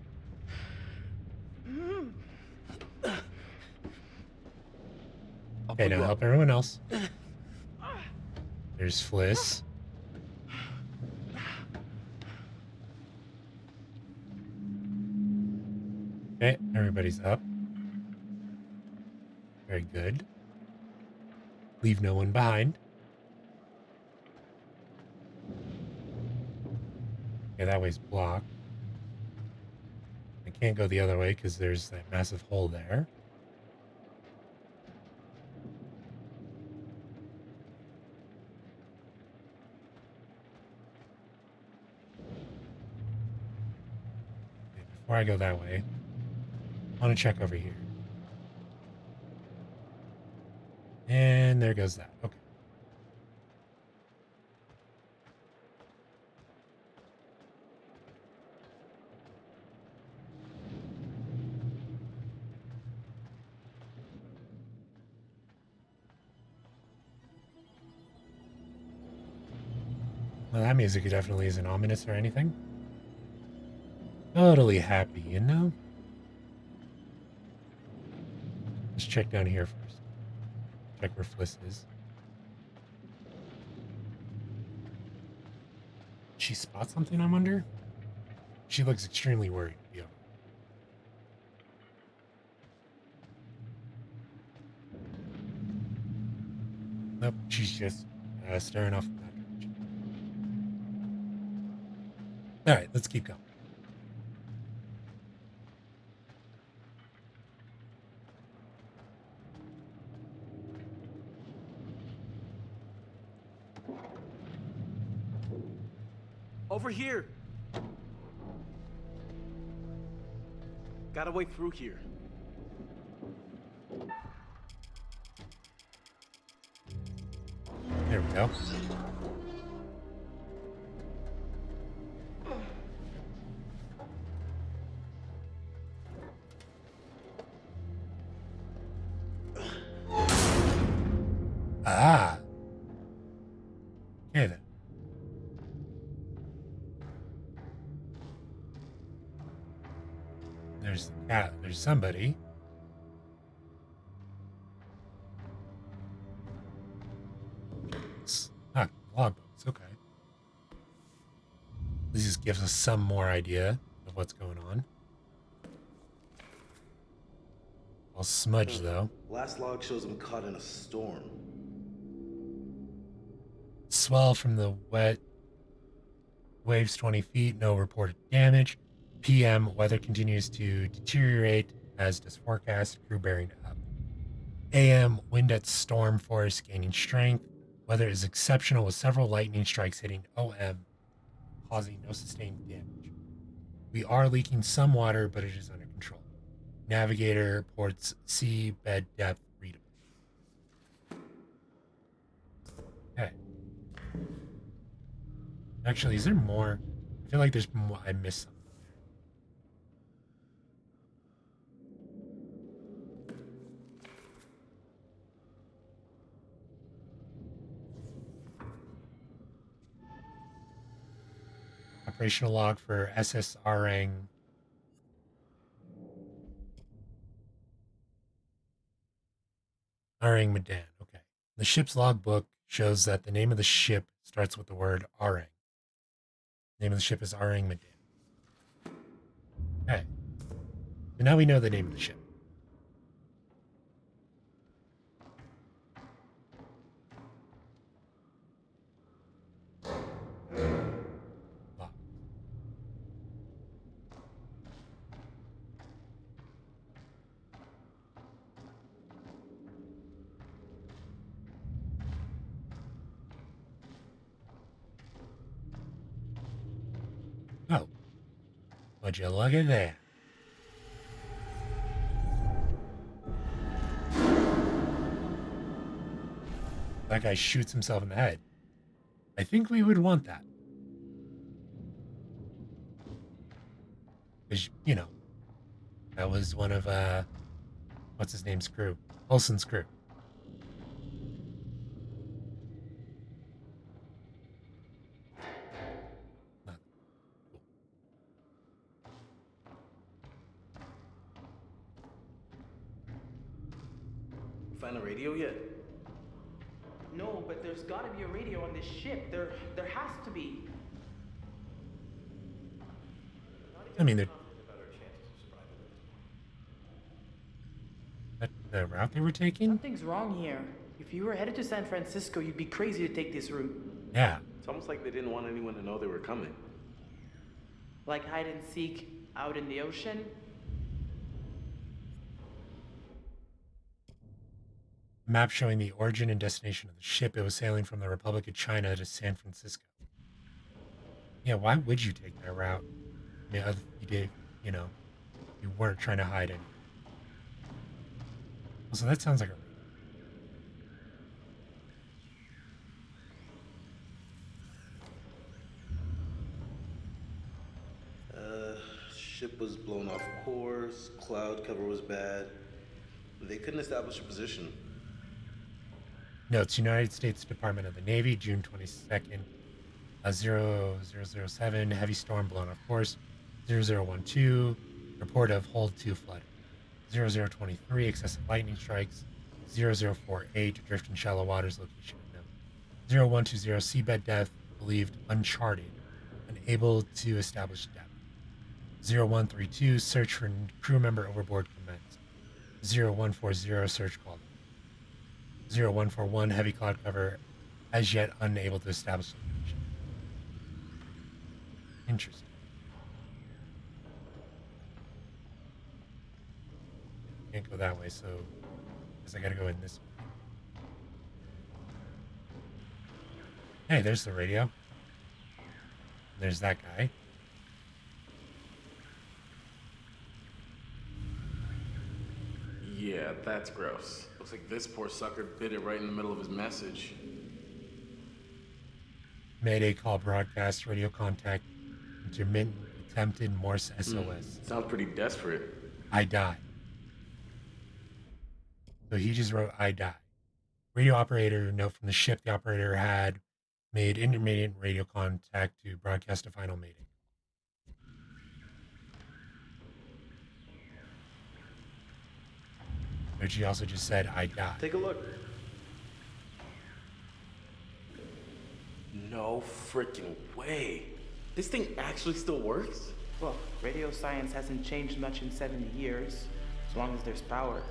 Okay, now help everyone else. There's Fliss. Okay, everybody's up. Very good. Leave no one behind. Okay, that way's blocked. I can't go the other way because there's that massive hole there. Okay, before I go that way, I want to check over here. And there goes that. Okay. Well, that music definitely isn't ominous or anything. Totally happy, you know? Let's check down here first. Check where Fliss is. Did she spot something, I wonder? She looks extremely worried. Yeah. Nope, she's just staring off in that direction. All right, let's keep going. Over here. Got a way through here. There we go. Ah. Okay then. There's the cat. There's somebody. Ah, logbooks. Okay. This just gives us some more idea of what's going on. All smudged though. Last log shows him caught in a storm. Swell from the wet. Waves 20 feet. No reported damage. PM. Weather continues to deteriorate, as does forecast. Crew bearing up. AM. Wind at storm force gaining strength. Weather is exceptional with several lightning strikes hitting OM, causing no sustained damage. We are leaking some water, but it is under control. Navigator ports sea bed depth readable. Okay. Actually, is there more? I feel like there's more. I missed something. Operational log for SS Arang. Arang Medan. Okay. The ship's logbook shows that the name of the ship starts with the word Arang. The name of the ship is Arang Medan. Okay. So now we know the name of the ship. Oh. Would you look at that? That guy shoots himself in the head. I think we would want that. Because, you know, that was one of, what's his name's crew? Olsen's crew. Find a radio yet? No, but there's gotta be a radio on this ship. There has to be. I mean, they're... The route they were taking? Something's wrong here. If you were headed to San Francisco, you'd be crazy to take this route. Yeah. It's almost like they didn't want anyone to know they were coming. Like hide and seek out in the ocean? Map showing the origin and destination of the ship. It was sailing from the Republic of China to San Francisco. Yeah, why would you take that route? Yeah, you did, you know, you weren't trying to hide anything. Also, that sounds like a... Ship was blown off course, cloud cover was bad. They couldn't establish a position. Notes, United States Department of the Navy, June 22nd, 0007, heavy storm blown off course, 0012, report of hold 2 flooding, 0023, excessive lightning strikes, 0048, drift in shallow waters, location unknown, 0120, seabed depth, believed uncharted, unable to establish depth, 0132, search for crew member overboard commenced, 0140, search called. 0141 heavy cloud cover, as yet unable to establish location. Interesting. Can't go that way, so I guess I gotta go in this way. Hey, there's the radio. There's that guy. Yeah, that's gross. Looks like this poor sucker bit it right in the middle of his message. Mayday call broadcast, radio contact, intermittent attempted Morse SOS. Sounds pretty desperate. I die. So he just wrote, I die. Radio operator, note from the ship, the operator had made intermittent radio contact to broadcast a final mating. But she also just said, I die. Take a look. No freaking way. This thing actually still works? Well, radio science hasn't changed much in 70 years, as long as there's power.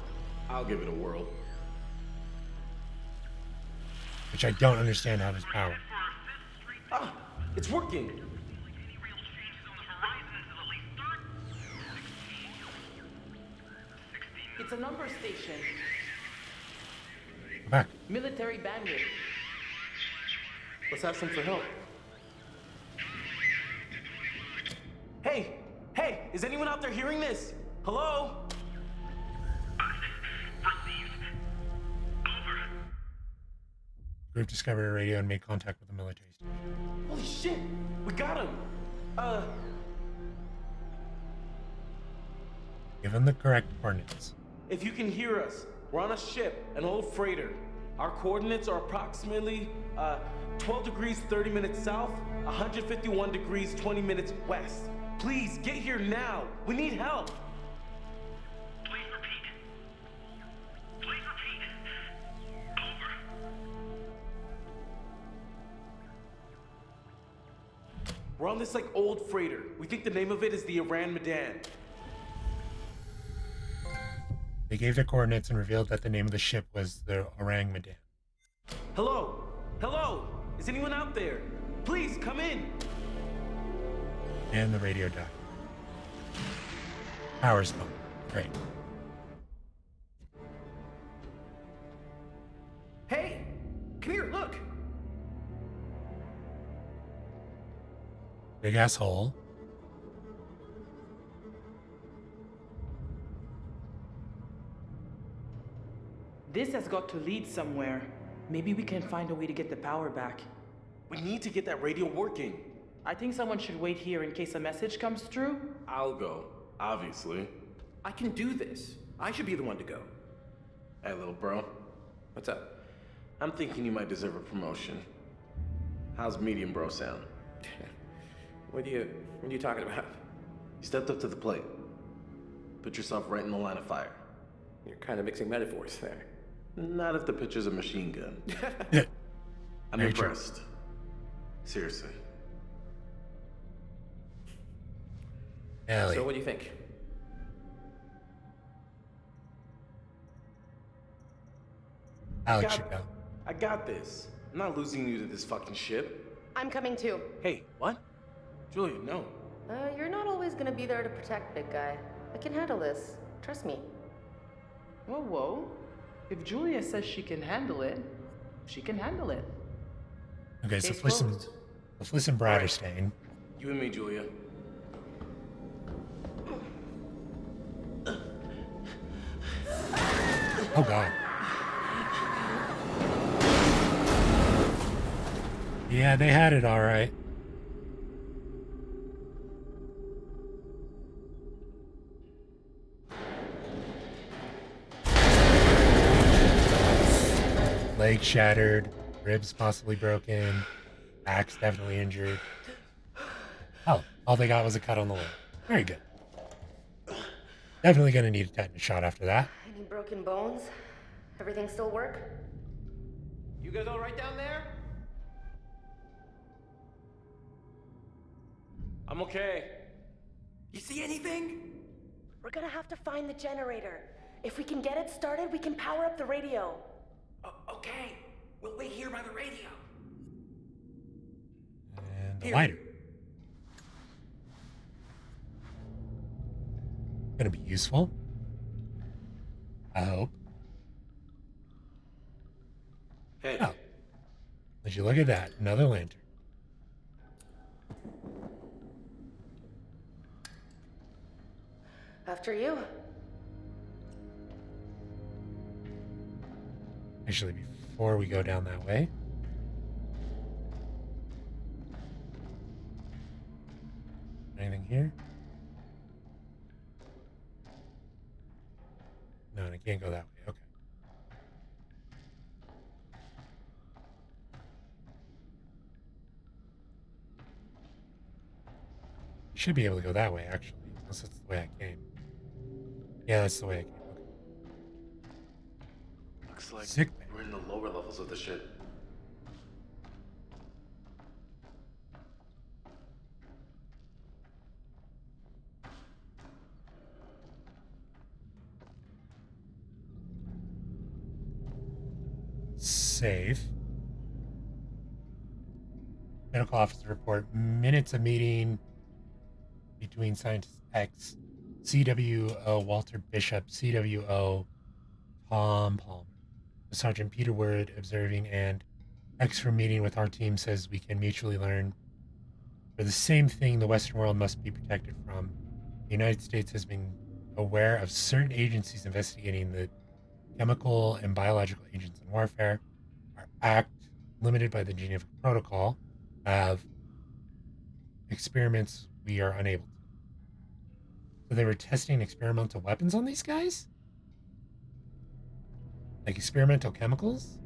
I'll give it a whirl. Which I don't understand how there's power. Ah, it's working. It's a number station. Go back. Military bandit. Let's ask them for help. Hey! Hey! Is anyone out there hearing this? Hello? Group discovered a radio and made contact with the military station. Holy shit! We got him! Give him the correct coordinates. If you can hear us, we're on a ship, an old freighter. Our coordinates are approximately 12 degrees 30 minutes south, 151 degrees 20 minutes west. Please, get here now. We need help. Please repeat. Please repeat. Over. We're on this like old freighter. We think the name of it is the Medan. They gave their coordinates and revealed that the name of the ship was the Medan. Hello? Hello? Is anyone out there? Please come in. And the radio died. Power's gone. Great. Hey! Come here, look! Big ass hole. This has got to lead somewhere. Maybe we can find a way to get the power back. We need to get that radio working. I think someone should wait here in case a message comes through. I'll go, obviously. I can do this. I should be the one to go. Hey, little bro. What's up? I'm thinking you might deserve a promotion. How's medium bro sound? What are you talking about? You stepped up to the plate. Put yourself right in the line of fire. You're kind of mixing metaphors there. Not if the picture's a machine gun. I'm Very true. impressed. Seriously. Ellie. So what do you think? Alex should go. I got this. I'm not losing you to this fucking ship. I'm coming too. Hey, what? Julia, no. You're not always gonna be there to protect, big guy. I can handle this. Trust me. Whoa, whoa. If Julia says she can handle it, she can handle it. Okay, so Case Fliss and Brad are staying. You and me, Julia. Oh god. Yeah, they had it all right. Leg shattered, ribs possibly broken, back's definitely injured. Oh, all they got was a cut on the leg. Very good. Definitely gonna need a tetanus shot after that. Any broken bones? Everything still work? You guys all right down there? I'm okay. You see anything? We're gonna have to find the generator. If we can get it started, we can power up the radio. Okay, we'll wait here by the radio. And the lighter. Gonna be useful. I hope. Hey. Oh. Would you look at that? Another lantern. After you. Actually, before we go down that way. Anything here? No, I can't go that way. Okay. Should be able to go that way, actually. Unless that's the way I came. Yeah, that's the way I came. Okay. Looks like Sick bay. we're in the lower levels of the ship. Safe. Medical officer report. Minutes of meeting between Scientist X, CWO Walter Bishop, CWO Tom Palmer. Sergeant Peter Word observing, and X from meeting with our team says we can mutually learn. For the same thing the Western world must be protected from. The United States has been aware of certain agencies investigating the chemical and biological agents in warfare. Our act, limited by the Geneva Protocol, have experiments we are unable to. So they were testing experimental weapons on these guys? Like experimental chemicals?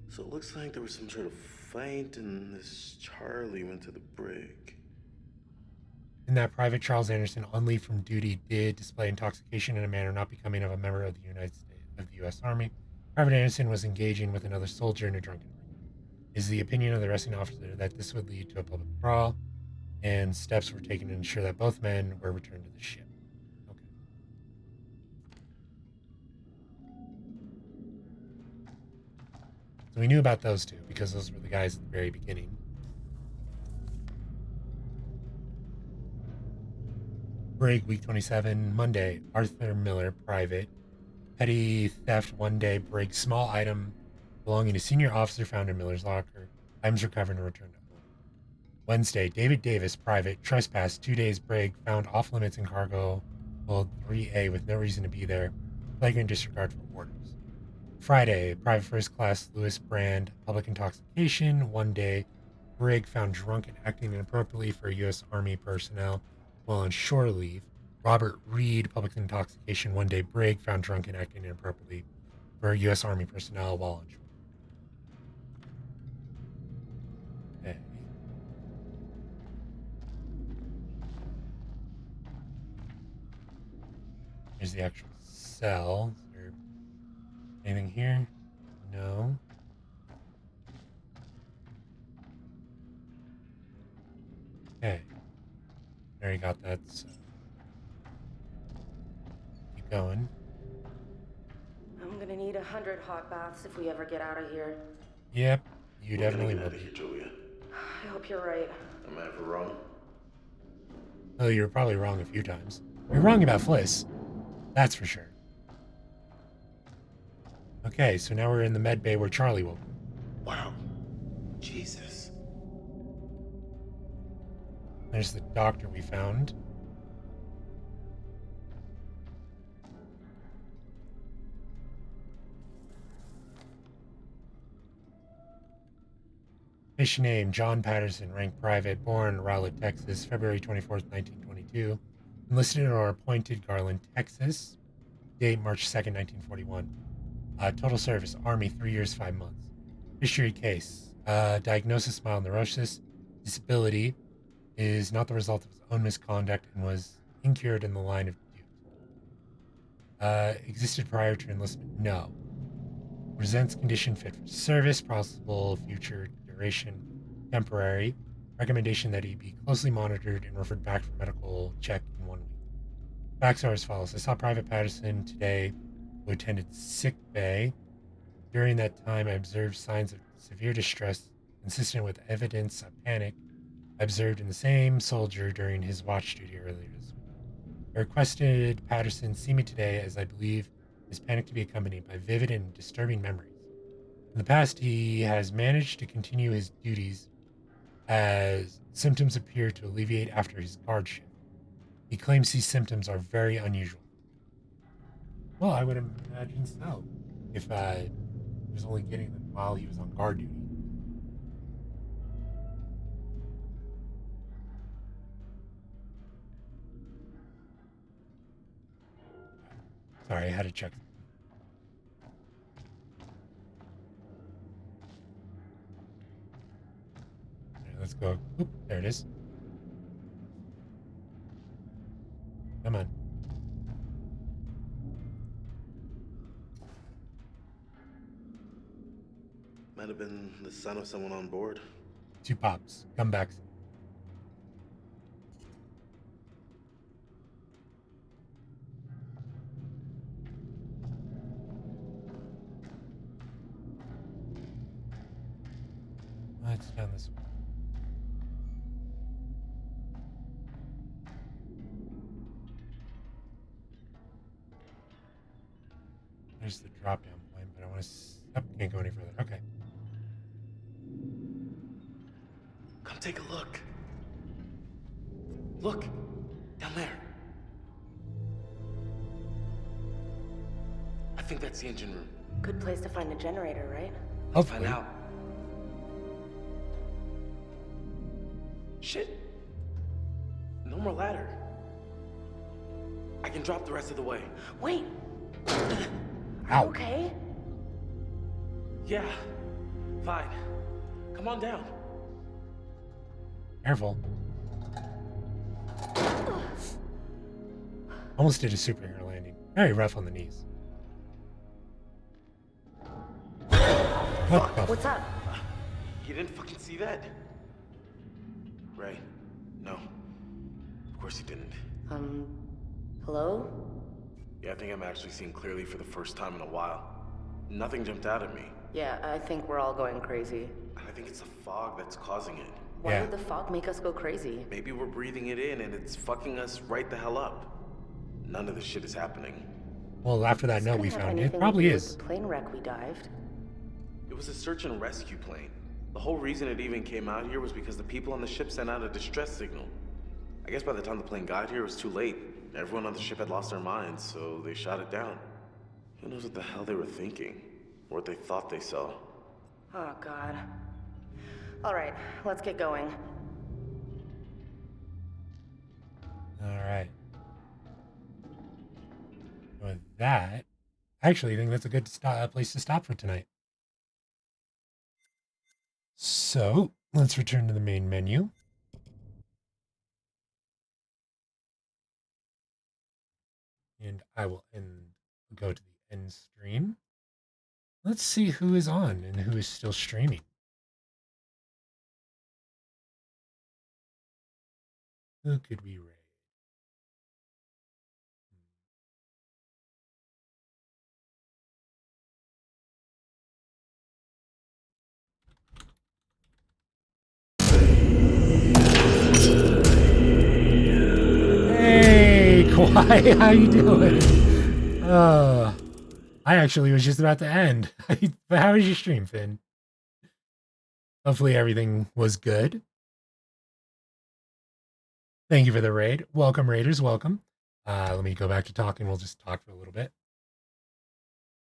So it looks like there was some sort of fight and this Charlie went to the brig. And that Private Charles Anderson, on leave from duty, did display intoxication in a manner not becoming of a member of the United States of the U.S. Army. Private Anderson was engaging with another soldier in a drunken argument. It is the opinion of the arresting officer that this would lead to a public brawl, and steps were taken to ensure that both men were returned to the ship. Okay. So we knew about those two because those were the guys at the very beginning. Break week 27, Monday. Arthur Miller, private. Petty theft one day. Break small item belonging to senior officer found in Miller's locker. Items recovered and returned to home. Wednesday, David Davis, private. Trespass 2 days. Break found off limits in cargo hold 3A with no reason to be there. Flagrant disregard for orders. Friday, private first class Louis Brand, public intoxication 1 day. Brig found drunk and acting inappropriately for U.S. Army personnel while on shore leave. Robert Reed, public intoxication 1 day. Brig found drunk and acting inappropriately for U.S. Army personnel while on shore. Okay. Here's the actual cell. Is there anything here? No. Okay. There you got that. So keep going. I'm gonna need 100 hot baths if we ever get out of here. Yep, you We're definitely gonna will get out be. of here, Julia. I hope you're right. Am I ever wrong? Oh, you're probably wrong a few times. You're wrong about Fliss. That's for sure. Okay, so now we're in the med bay where Charlie woke up. Wow. Jesus. There's the doctor we found. Patient name, John Patterson, rank private, born Rowlett, Texas, February 24th, 1922. Enlisted or appointed Garland, Texas. Date, March 2nd, 1941. Total service, Army, 3 years, 5 months. History case. Diagnosis, mild neurosis. Disability is not the result of his own misconduct and was incurred in the line of duty. Existed prior to enlistment? No. Presents condition fit for service, possible future duration, temporary. Recommendation that he be closely monitored and referred back for medical check in 1 week. Facts are as follows. I saw Private Patterson today, who attended sick bay. During that time, I observed signs of severe distress consistent with evidence of panic I observed in the same soldier during his watch duty earlier this week. I requested Patterson see me today as I believe his panic to be accompanied by vivid and disturbing memories. In the past, he has managed to continue his duties as symptoms appear to alleviate after his guard shift. He claims these symptoms are very unusual. Well, I would imagine so, if he was only getting them while he was on guard duty. Sorry, I had to check. Right, let's go. Oop, there it is. Come on. Might have been the son of someone on board. 2 pops. Come back. Let's down this way. There's the drop down point, but I want to. Oh, can't go any further. Okay. Come take a look. Look, down there. I think that's the engine room. Good place to find a generator, right? Let's find out. Shit. No more ladder. I can drop the rest of the way. Wait. Ow. Okay. Yeah. Fine. Come on down. Careful. Almost did a superhero landing. Very rough on the knees. What's up? You didn't fucking see that? Ray. No. Of course you didn't. Hello? Yeah, I think I'm actually seeing clearly for the first time in a while. Nothing jumped out at me. Yeah, I think we're all going crazy. I think it's the fog that's causing it. Why would the fog make us go crazy? Maybe we're breathing it in and it's fucking us right the hell up. None of this shit is happening. Well, after that note we found, it probably is. The plane wreck we dived. It was a search and rescue plane. The whole reason it even came out here was because the people on the ship sent out a distress signal. I guess by the time the plane got here, it was too late. Everyone on the ship had lost their minds, so they shot it down. Who knows what the hell they were thinking? Or what they thought they saw. Oh, God. All right, let's get going. All right. With that, I actually think that's a good place to stop for tonight. So let's return to the main menu. And I will go to the end stream. Let's see who is on and who is still streaming. Who could we raid? Hey, Kawhi, how you doing? I actually was just about to end. But how was your stream, Finn? Hopefully everything was good. Thank you for the raid. Welcome, raiders. Welcome. Let me go back to talking. We'll just talk for a little bit.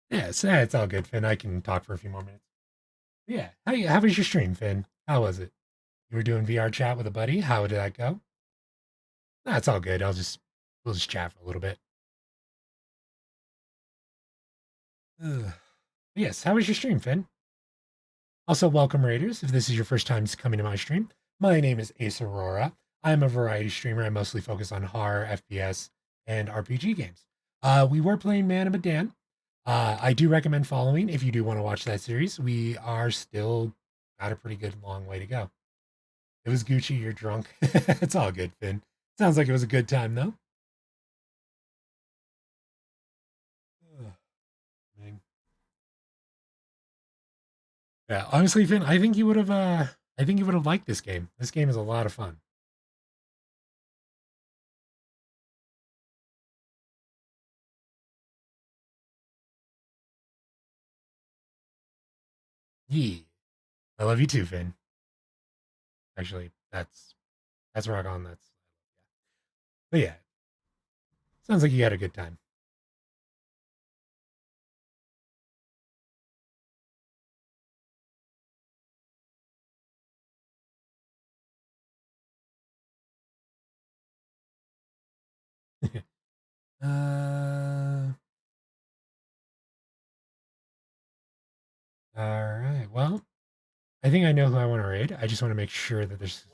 Yes, it's all good, Finn. I can talk for a few more minutes. Yeah. How was your stream, Finn? How was it? You were doing VR chat with a buddy. How did that go? That's all good. We'll just chat for a little bit. Yes. How was your stream, Finn? Also, welcome, raiders. If this is your first time coming to my stream, my name is Ace Aurora. I'm a variety streamer. I mostly focus on horror, FPS, and RPG games. We were playing Medan. I do recommend following if you do want to watch that series. We are still got a pretty good long way to go. It was Gucci. You're drunk. It's all good, Finn. Sounds like it was a good time, though. Yeah, honestly, Finn, I think you would have. I think you would have liked this game. This game is a lot of fun. Yeah, I love you too, Finn. Actually, that's rock on. That's but yeah, sounds like you had a good time. uh, all right. Well, I think I know who I want to raid. I just want to make sure that there's.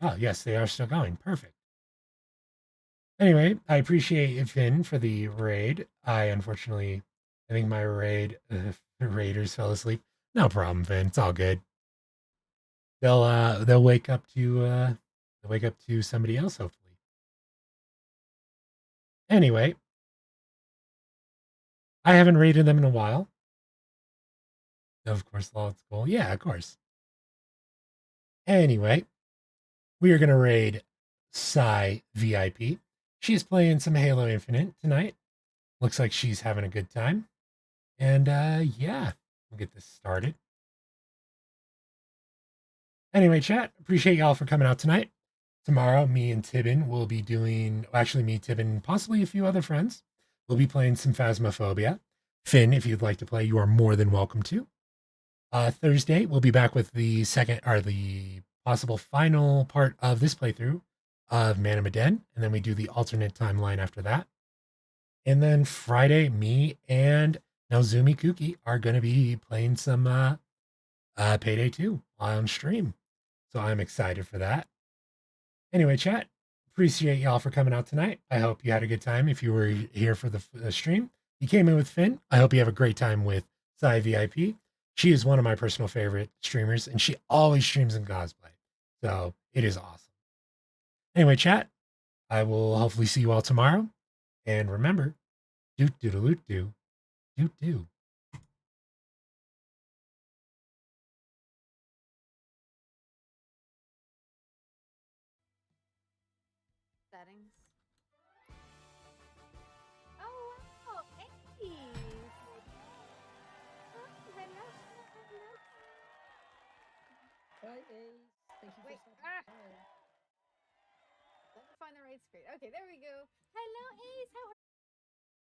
Oh yes, they are still going. Perfect. Anyway, I appreciate it, Finn, for the raid. I think my raiders fell asleep. No problem, Finn. It's all good. They'll wake up to somebody else hopefully. Anyway, I haven't raided them in a while. Of course, law at school. Yeah, of course. Anyway, we are gonna raid Psy VIP. She's playing some Halo Infinite tonight. Looks like she's having a good time. And yeah, we'll get this started. Anyway, chat, appreciate y'all for coming out tonight. Tomorrow, me and Tibin will be doing, actually, me, Tibin, possibly a few other friends. We'll be playing some Phasmophobia. Finn, if you'd like to play, you are more than welcome to. Thursday, we'll be back with the second, or the possible final part of this playthrough of Medan, and then we do the alternate timeline after that. And then Friday, me and Naozumi Kuki are going to be playing some Payday 2 on stream. So I'm excited for that. Anyway, chat, appreciate y'all for coming out tonight. I hope you had a good time if you were here for the stream. You came in with Finn. I hope you have a great time with Psy VIP. She is one of my personal favorite streamers, and she always streams in cosplay. So it is awesome. Anyway, chat, I will hopefully see you all tomorrow. And remember, doot doodaloot doo, doot doo. Settings. Oh wow, Ace. Oh, hello. Hi, Ace. Thank you Wait, for stopping by. let me find the right screen. Okay, there we go. Hello, Ace. How